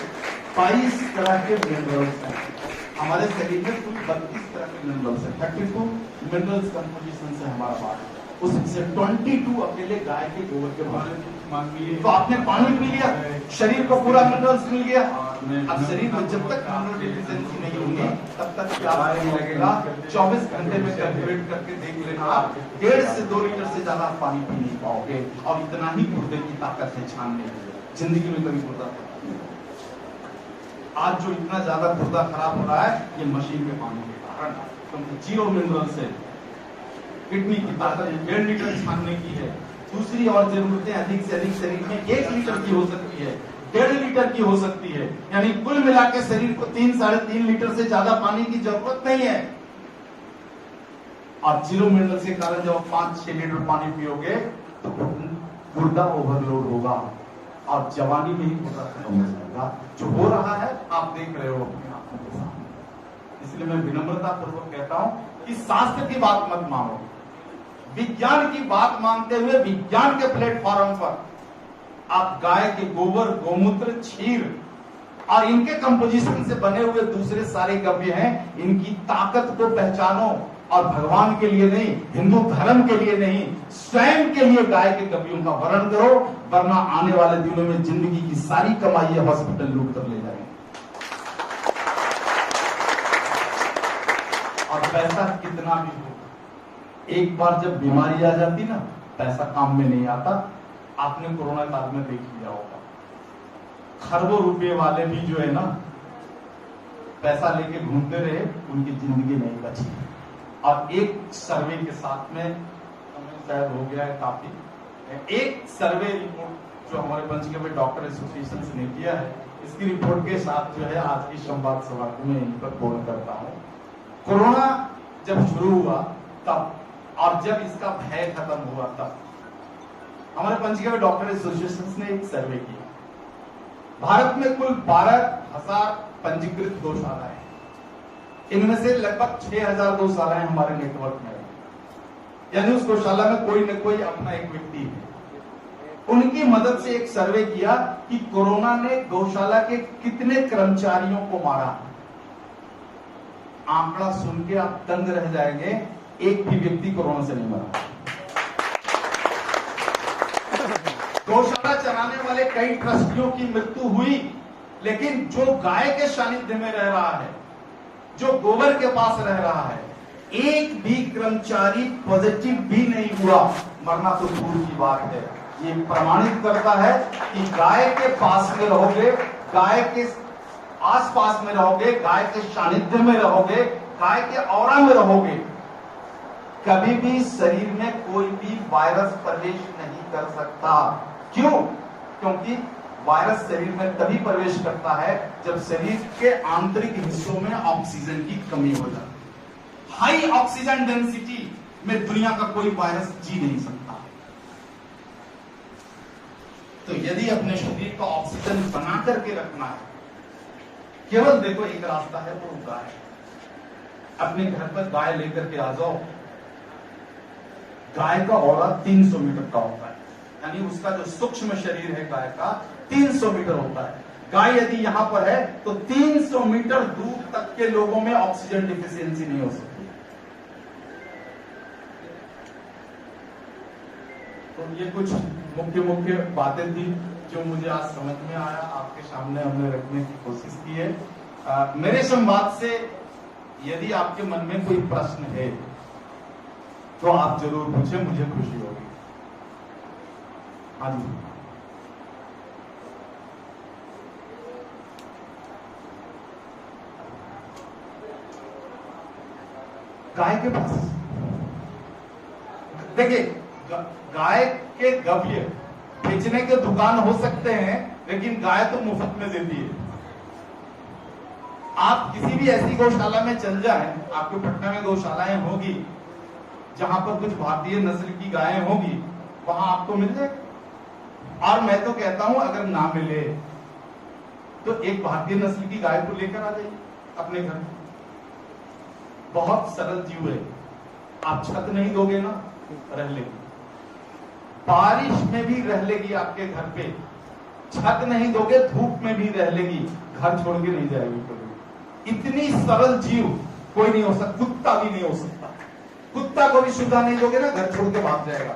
22 तरह के मिनरल्स हैं। हमारे शरीर में कुल 32 तरह के मिनरल्स हैं। 32 मिनरल्स कंपोजिशन से हमारा बॉडी, उसमें से 22 अकेले गाय के गोबर के बारे में। तो आपने पानी पी लिया, शरीर को पूरा मिनरल्स मिल गया। अब शरीर में जब तक मिनरल डिफिशिएंसी नहीं होगी तब तक प्यास नहीं लगेगा। 24 घंटे में कैलकुलेट करके देख लेना, आप 1.5 से 2 लीटर से ज्यादा पानी पी नहीं पाओगे। और इतना ही गुर्दे की ताकत है छानने की। जिंदगी में कभी गुर्दा आज जो इतना ज्यादा गुर्दा खराब हो रहा है, ये मशीन के पानी के कारण, क्योंकि 0 मिनरल से किडनी की ताकत 1.5 लीटर छानने की है। दूसरी और जरूरतें अधिक से अधिक शरीर में 1 लीटर की हो सकती है, 1.5 लीटर की हो सकती है। यानी कुल मिला के शरीर को 3-3.5 लीटर से ज्यादा पानी की जरूरत नहीं है। और 0 मिनरल के कारण जब 5-6 लीटर पानी पियोगे तो गुर्दा ओवरलोड होगा और जवानी में ही गुर्दा खत्म हो जाएगा। जो हो रहा है आप देख रहे हो अपनी आंखों के सामने। इसलिए मैं विनम्रता पूर्वक कहता हूं कि शास्त्र की बात मत मानो, विज्ञान की बात मानते हुए विज्ञान के प्लेटफॉर्म पर आप गाय के गोबर, गोमूत्र, क्षीर और इनके कंपोजिशन से बने हुए दूसरे सारे गव्य हैं, इनकी ताकत को पहचानो। और भगवान के लिए नहीं, हिंदू धर्म के लिए नहीं, स्वयं के लिए गाय के गव्यों का वर्ण करो, वरना आने वाले दिनों में जिंदगी की सारी कमाई हॉस्पिटल लूट कर ले जाएंगे। और पैसा कितना भी हो, एक बार जब बीमारी आ जाती ना, पैसा काम में नहीं आता। आपने कोरोना काल में देख लिया होगा, खरबों रुपए वाले भी जो है ना पैसा लेके घूमते रहे, उनकी जिंदगी नहीं बची। और एक सर्वे के साथ में शायद हो गया है काफी, एक सर्वे रिपोर्ट जो हमारे पंचगव्य डॉक्टर एसोसिएशन ने किया है, इसकी रिपोर्ट के साथ जो है आज की संवाद सभा को मैं इन पर पूर्ण करता हूं। कोरोना जब शुरू हुआ तब, और जब इसका भय खत्म हुआ तब, हमारे पंचगव्य डॉक्टर एसोसिएशन ने एक सर्वे किया। भारत में कुल 12,000 पंजीकृत गौशालाएं, इनमें से लगभग 6,000 गौशालाएं हमारे नेटवर्क में, यानी उस गौशाला में कोई न कोई अपना एक व्यक्ति है। उनकी मदद से एक सर्वे किया कि कोरोना ने गौशाला के कितने कर्मचारियों को मारा। आंकड़ा सुन के आप दंग रह जाएंगे, एक भी व्यक्ति कोरोना से नहीं मरा। गौशाला चलाने वाले कई ट्रस्टियों की मृत्यु हुई, लेकिन जो गाय के सानिध्य में रह रहा है, जो गोबर के पास रह रहा है, एक भी कर्मचारी पॉजिटिव भी नहीं हुआ। मरना तो दूर की बात है। ये प्रमाणित करता है कि गाय के पास में रहोगे, गाय के आसपास में रहोगे, गाय के सानिध्य में रहोगे, गाय के औरा में रहोगे, कभी भी शरीर में कोई भी वायरस प्रवेश नहीं कर सकता। क्यों? क्योंकि वायरस शरीर में तभी प्रवेश करता है जब शरीर के आंतरिक हिस्सों में ऑक्सीजन की कमी हो जाती है। हाई ऑक्सीजन डेंसिटी में दुनिया का कोई वायरस जी नहीं सकता। तो यदि अपने शरीर को ऑक्सीजन बना करके रखना है, केवल देखो एक रास्ता है, वो गाय। अपने घर पर गाय लेकर के आ जाओ। गाय का औरा 300 मीटर का होता है, यानी उसका जो सूक्ष्म शरीर है गाय का 300 मीटर होता है। गाय यदि यहां पर है तो 300 मीटर दूर तक के लोगों में ऑक्सीजन डिफिशियंसी नहीं हो सकती। तो ये कुछ मुख्य मुख्य बातें थी जो मुझे आज समझ में आया, आपके सामने हमने रखने की कोशिश की है। मेरे संवाद से यदि आपके मन में कोई प्रश्न है तो आप जरूर पूछें, मुझे खुशी होगी। हाँ जी। गाय के पास देखिए, गाय के गव्य बेचने के दुकान हो सकते हैं, लेकिन गाय तो मुफ्त में देती है। आप किसी भी ऐसी गौशाला में चल जाएं, आपके पटना में गौशालाएं होगी जहां पर कुछ भारतीय नस्ल की गायें होगी, वहां आपको मिल जाएगा। और मैं तो कहता हूं अगर ना मिले तो एक भारतीय नस्ल की गाय को लेकर आ जाइए अपने घर में। बहुत सरल जीव है। आप छत नहीं दोगे ना, रह लेगी। बारिश में भी रह लेगी आपके घर पे। छत नहीं दोगे, धूप में भी रह लेगी, घर छोड़ के नहीं जाएगी कभी। इतनी सरल जीव कोई नहीं हो सकता, कुत्ता भी नहीं हो सकता। कुत्ता को भी सुविधा नहीं दोगे ना, घर छोड़ के भाग जाएगा।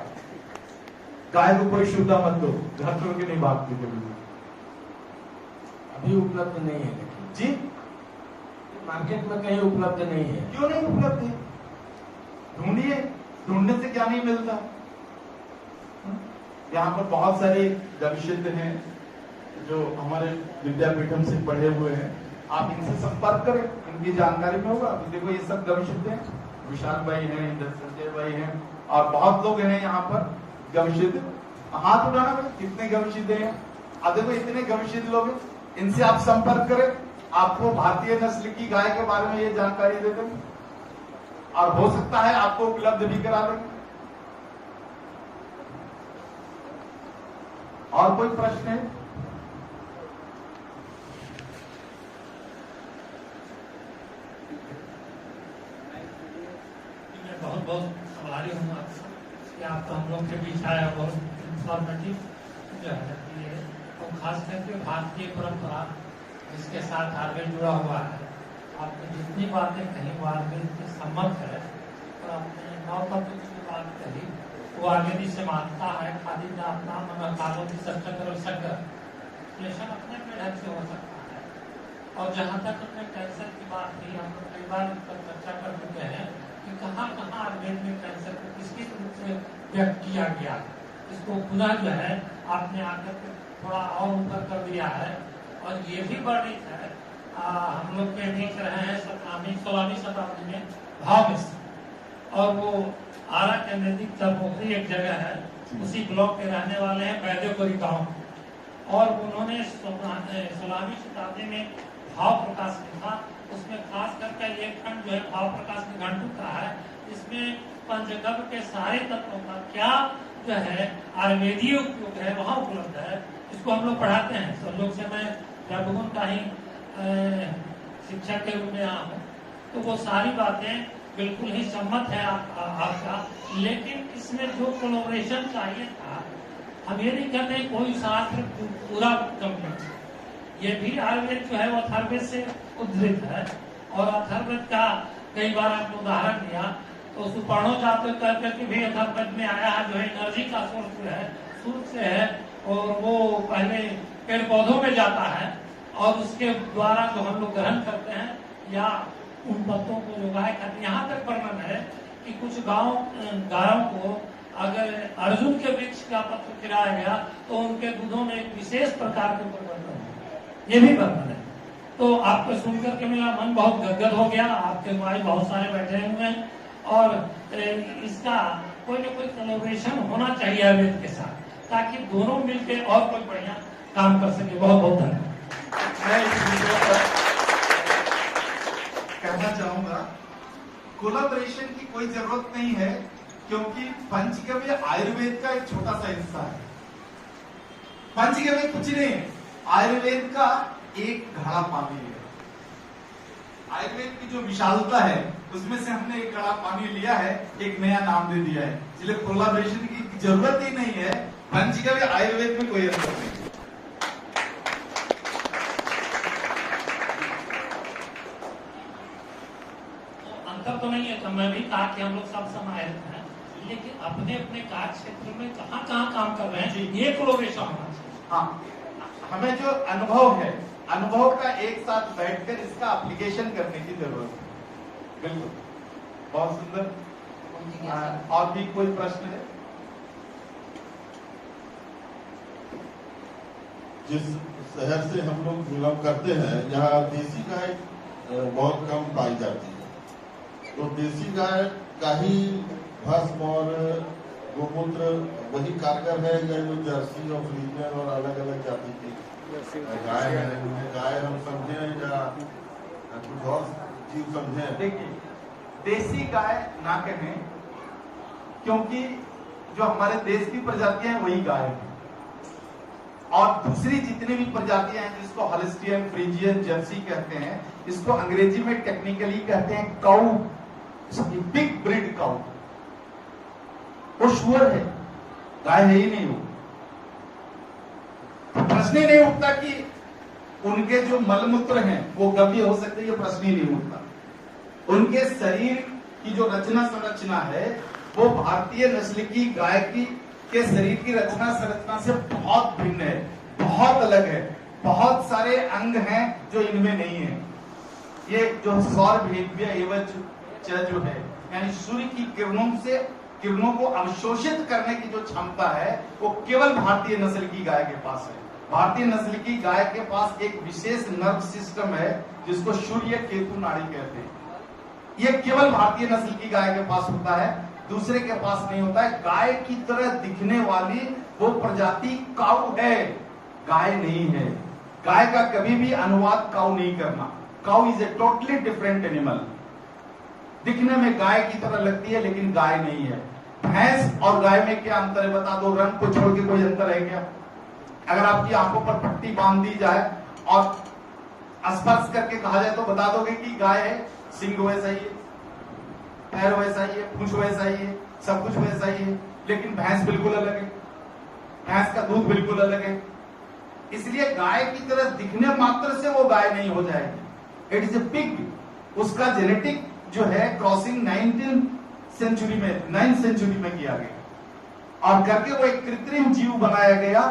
गाय को कोई सुविधा मत दो, घर छोड़ के नहीं भागती कभी। अभी उपलब्ध नहीं है लेकिन जी, मार्केट में कहीं उपलब्ध नहीं है। क्यों नहीं उपलब्ध है? ढूंढिए, ढूंढने से क्या नहीं मिलता। यहाँ पर बहुत सारे गविशिष्ट हैं जो हमारे विद्यापीठम से पढ़े हुए हैं, आप इनसे संपर्क करें, इनकी जानकारी में होगा। अभी देखो ये सब गविशिष्ट हैं, विशाल भाई हैं, इधर संजय भाई हैं, और बहुत लोग हैं यहाँ पर गविशिष्ट। हाथ उठाना भाई, कितने गविशिष्ट हैं? अब देखो इतने गविशिष्ट लोग हैं, इनसे आप संपर्क करें, आपको भारतीय नस्ल की गाय के बारे में ये जानकारी दे देंगे, और हो सकता है आपको उपलब्ध भी करा देंगे। और कोई प्रश्न है? मैं बहुत बहुत आभारी हूँ आपका कि आप हम लोग के बीच आया, बहुत इंफॉर्मेटिव जो है ये, और खास करके भारतीय परंपरा इसके साथ आगे जुड़ा हुआ है। आपने जितनी बातें कही वो आयुर्वेद के सम्मत है, और आपने 9 तत्व की बात कही वो आयुर्वेद से मानता है। खाली नापना मन कालो की सत्य करो शक्कर विश्लेषण अपने अपने ढंग से हो सकता है। और जहाँ तक अपने कैंसर की बात थी, हम लोग कई बार इस पर चर्चा कर चुके हैं कि कहाँ कहाँ आयुर्वेद में कैंसर को किस किस रूप से व्यक्त किया गया। इसको पुनः जो है आपने आकर के थोड़ा और ऊपर कर दिया है, और ये भी वर्णित है। हम लोग के देख रहे हैं 16वीं शताब्दी में भाव मिश्र, और वो आरा के नजदीक चरपोखरी एक जगह है, उसी ब्लॉक के रहने वाले हैं वैद्यपुरी गांव, और उन्होंने 16वीं शताब्दी में भाव प्रकाश लिखा। उसमें खास करके एक खंड जो है भाव प्रकाश के घंटू का है, इसमें पंचगव्य के सारे तत्वों का क्या जो है आयुर्वेदीय उपयोग है वहाँ उपलब्ध है। इसको हम लोग पढ़ाते हैं सब लोग से। मैं रघुगुण का ही शिक्षक के रूप में आया हूँ, तो वो सारी बातें बिल्कुल ही सम्मत है आपका। लेकिन इसमें जो कोलैबोरेशन चाहिए था, हम ये नहीं कहते कोई शास्त्र पूरा कंप्लीट, ये भी आयुर्वेद जो है वो अथर्ववेद से उद्धृत है। और अथर्ववेद का कई बार आपने उदाहरण दिया, तो सुपर्णो जाते कहते कि भी अथर्ववेद में आया है जो है एनर्जी का सोर्स जो है सूर्य से है, और वो पहले पेड़ पौधों में जाता है, और उसके द्वारा जो हम लोग ग्रहण करते हैं या उन पत्तों को जो गाय खाते हैं। यहाँ तक वर्णन है कि कुछ गायों को अगर अर्जुन के वृक्ष का पत्र खिलाया गया तो उनके दूधों में एक विशेष प्रकार के परिवर्तन है, ये भी वर्णन है। तो आपको सुनकर के मेरा मन बहुत गदगद हो गया। आपके भाई बहुत सारे बैठे हुए हैं, और इसका कोई ना कोई कोलैबोरेशन होना चाहिए आयुर्वेद के साथ, ताकि दोनों मिलकर और कोई बढ़िया काम कर सके। बहुत बहुत धन्यवाद। मैं इस विषय पर कहना चाहूंगा, कोलैबोरेशन की कोई जरूरत नहीं है, क्योंकि पंचगव्य आयुर्वेद का एक छोटा सा हिस्सा है। पंचगव्य कुछ नहीं है, आयुर्वेद का एक घड़ा पानी है। आयुर्वेद की जो विशालता है उसमें से हमने एक घड़ा पानी लिया है, एक नया नाम दे दिया है, इसलिए कोलैबोरेशन की जरूरत ही नहीं है। पंचगव्य आयुर्वेद में कोई अंतर नहीं। अंतर तो नहीं है, तो मैं भी कहा कि हम लोग सब समाहित हैं, लेकिन अपने अपने कार्य क्षेत्र में कहाँ कहाँ काम कर रहे हैं, ये कोलोरेशन होना चाहिए। हाँ, हमें जो अनुभव है, अनुभव का एक साथ बैठकर इसका एप्लीकेशन करने की जरूरत है। बिल्कुल, बहुत सुंदर। और भी कोई प्रश्न है? जिस शहर से हम लोग बिलोंग करते हैं, यहाँ देसी गाय बहुत कम पाई जाती है, तो देसी गाय का ही भस्म और गोमूत्र वही कारगर है या जो जर्सी और फ्रीजियन और अलग अलग जाति की गाय है, उन्हें गाय हम समझे या कुछ और चीज समझे? देखिए, देसी गाय ना कहें, क्योंकि जो हमारे देश की प्रजातियां हैं वही गाय है, और दूसरी जितनी भी प्रजातियां हैं जिसको हॉलिस्टियन, फ्रीजियन, जर्सी कहते हैं, इसको अंग्रेजी में टेक्निकली कहते हैं काऊ, बिग ब्रीड काऊ। वो शुअर है, गाय है ही नहीं वो। तो प्रश्न ही नहीं उठता कि उनके जो मलमूत्र हैं वो गव्य हो सकते, ये प्रश्न ही नहीं उठता। उनके शरीर की जो रचना संरचना है वो भारतीय नस्ल की गाय की के शरीर की रचना संरचना से बहुत भिन्न है, बहुत अलग है। बहुत सारे अंग हैं जो इनमें नहीं है। ये जो सौर भेद्य एवं जो है, यानी सूर्य की किरणों को अवशोषित करने की जो क्षमता है वो केवल भारतीय नस्ल की गाय के पास है। भारतीय नस्ल की गाय के पास एक विशेष नर्व सिस्टम है जिसको सूर्य केतु नाड़ी कहते हैं। ये केवल भारतीय नस्ल की गाय के पास होता है, दूसरे के पास नहीं होता है। गाय की तरह दिखने वाली वो प्रजाति काऊ है, गाय नहीं है। गाय का कभी भी अनुवाद काऊ नहीं करना। Cow is a totally different animal. दिखने में गाय की तरह लगती है लेकिन गाय नहीं है। भैंस और गाय में क्या अंतर है बता दो, रंग को छोड़ के कोई अंतर है क्या? अगर आपकी आंखों पर पट्टी बांध दी जाए और स्पर्श करके कहा जाए तो बता दोगे कि गाय है? सिंग वैसा ही है, पैर वैसा ही है, पूंछ वैसा ही है, सब कुछ वैसा ही है, लेकिन भैंस बिल्कुल अलग है, भैंस का दूध बिल्कुल अलग है। इसलिए गाय की तरह दिखने मात्र से वो गाय नहीं हो जाएगी। It is a pig. उसका जेनेटिक जो है क्रॉसिंग 9th सेंचुरी में किया गया और करके वो एक कृत्रिम जीव बनाया गया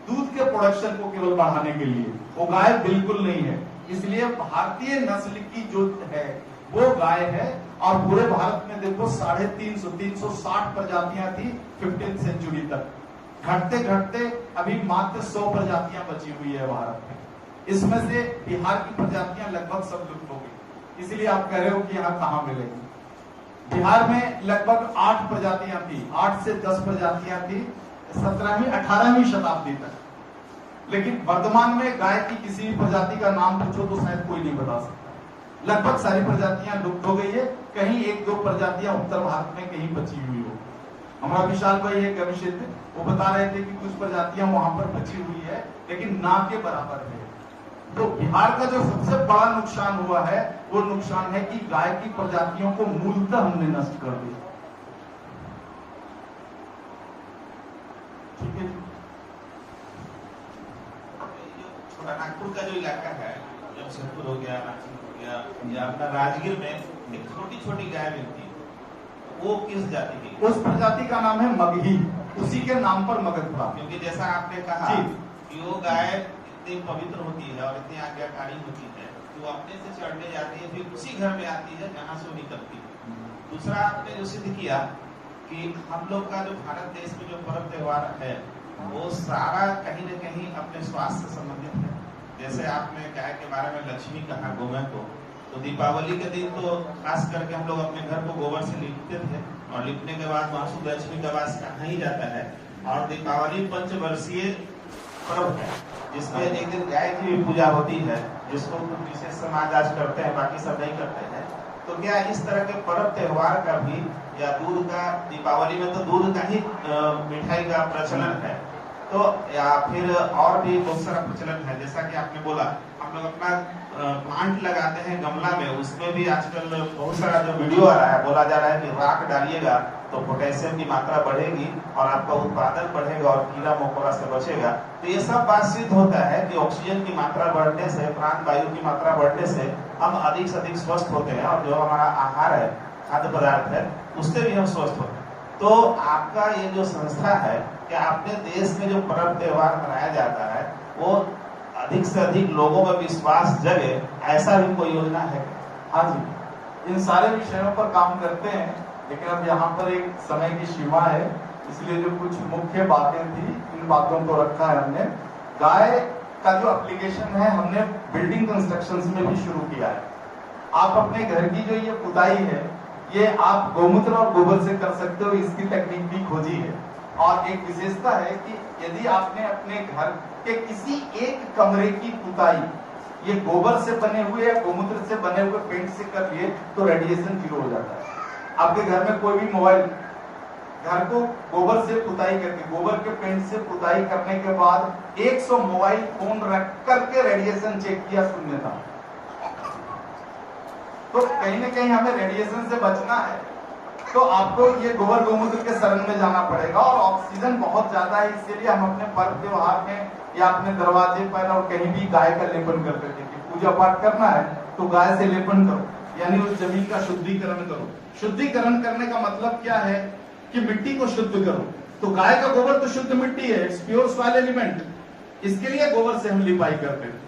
दूध के प्रोडक्शन को केवल बढ़ाने के लिए। वो गाय बिल्कुल नहीं है। इसलिए भारतीय नस्ल की जो है वो गाय है। और पूरे भारत में देखो 350-360 प्रजातियां थी 15th सेंचुरी तक। घटते घटते अभी मात्र 100 प्रजातियां बची हुई है भारत में। इसमें से बिहार की प्रजातियां लगभग सब लुप्त हो गई। इसलिए आप कह रहे हो कि यहाँ कहाँ मिलेगी। बिहार में लगभग 8 प्रजातियां थी, 8 से 10 प्रजातियां थी 17वीं 18वीं शताब्दी तक। लेकिन वर्तमान में गाय की किसी भी प्रजाति का नाम पूछो तो शायद कोई नहीं बता सकता। लगभग सारी प्रजातियां लुप्त हो गई है। कहीं 1-2 प्रजातियां उत्तर भारत में कहीं बची हुई हो। हमारा विशाल भाई है कवि क्षेत्र, वो बता रहे थे कि कुछ प्रजातियां वहां पर बची हुई है लेकिन ना के बराबर है। तो बिहार का जो सबसे बड़ा नुकसान हुआ है वो नुकसान है कि गाय की प्रजातियों को मूलतः हमने नष्ट कर दिया। ठीक है। नागपुर का जो इलाका है, जमशेदपुर हो गया, नागपुर हो गया, या अपना राजगीर में एक छोटी छोटी गाय मिलती है, वो किस जाति की? उस प्रजाति का नाम है मगही। उसी के नाम पर मगध पड़ा। क्योंकि जैसा आपने कहा कि वो गाय इतनी पवित्र होती है और इतनी आज्ञाकारी होती है कि वो अपने से चढ़ने जाती है, फिर उसी घर में आती है जहाँ से वो निकलती है। दूसरा आपने जो सिद्ध किया कि हम लोग का जो भारत देश में जो पर्व त्योहार है वो सारा कहीं न कहीं अपने स्वास्थ्य से संबंधित है। जैसे आपने गाय के बारे में लक्ष्मी कहा, गोमय को, तो दीपावली के दिन तो खास करके हम लोग अपने घर को गोबर से लिपते थे और लिपने के बाद मासु लक्ष्मी का वास कहा ही जाता है। और दीपावली पंचवर्षीय पर्व है जिसमें एक दिन गाय की भी पूजा होती है, जिसको विशेष समाज आज करते हैं, बाकी सब नहीं करते हैं। तो क्या इस तरह के पर्व त्योहार का भी, या दूध का, दीपावली में तो दूध का ही मिठाई का प्रचलन है, तो या फिर और भी बहुत सारा प्रचलन है। जैसा कि आपने बोला हम लोग अपना प्लांट लगाते हैं गमला में, उसमें भी आजकल बहुत सारा जो वीडियो आ रहा है, बोला जा रहा है कि राख डालिएगा तो पोटेशियम की मात्रा बढ़ेगी और आपका उत्पादन बढ़ेगा और कीड़ा मकोड़ा से बचेगा। तो ये सब बात सिद्ध होता है कि ऑक्सीजन की मात्रा बढ़ने से, प्राण वायु की मात्रा बढ़ने से हम अधिक से अधिक स्वस्थ होते हैं और जो हमारा आहार है, खाद्य पदार्थ है, उससे भी हम स्वस्थ होते हैं। तो आपका ये जो संस्था है कि अपने देश में जो पर्व त्योहार मनाया जाता है वो अधिक से अधिक लोगों में विश्वास जगे, ऐसा भी कोई योजना है? हाँ जी, इन सारे विषयों पर काम करते हैं, लेकिन अब यहाँ पर एक समय की सीमा है, इसलिए जो कुछ मुख्य बातें थी इन बातों को रखा है हमने। गाय का जो एप्लीकेशन है हमने बिल्डिंग कंस्ट्रक्शंस में भी शुरू किया है। आप अपने घर की जो ये पुताई है ये आप गोमूत्र और गोबर से कर सकते हो, इसकी टेक्निक भी खोजी है। और एक विशेषता है कि यदि आपने अपने घर के किसी एक कमरे की पुताई ये गोबर से बने हुए या गोमूत्र से बने हुए पेंट से कर लिए तो रेडिएशन जीरो हो जाता है। आपके घर में कोई भी मोबाइल, घर को गोबर से पुताई करके, गोबर के पेंट से पुताई करने के बाद 100 मोबाइल फोन रख करके रेडिएशन चेक किया, शून्य था। तो कहीं ना कहीं हमें रेडिएशन से बचना है तो आपको ये गोबर गोमूत्र के शरण में जाना पड़ेगा। और ऑक्सीजन बहुत ज्यादा है, इसीलिए हम अपने पर्व त्योहार में या अपने दरवाजे पर और कहीं भी गाय का लेपन करते थे कि पूजा पाठ करना है तो गाय से लेपन करो, यानी उस जमीन का शुद्धिकरण करो। शुद्धिकरण करने का मतलब क्या है कि मिट्टी को शुद्ध करो। तो गाय का गोबर तो शुद्ध मिट्टी है, इट्स प्योर सॉइल एलिमेंट, इसके लिए गोबर से हम लिपाई करते हैं।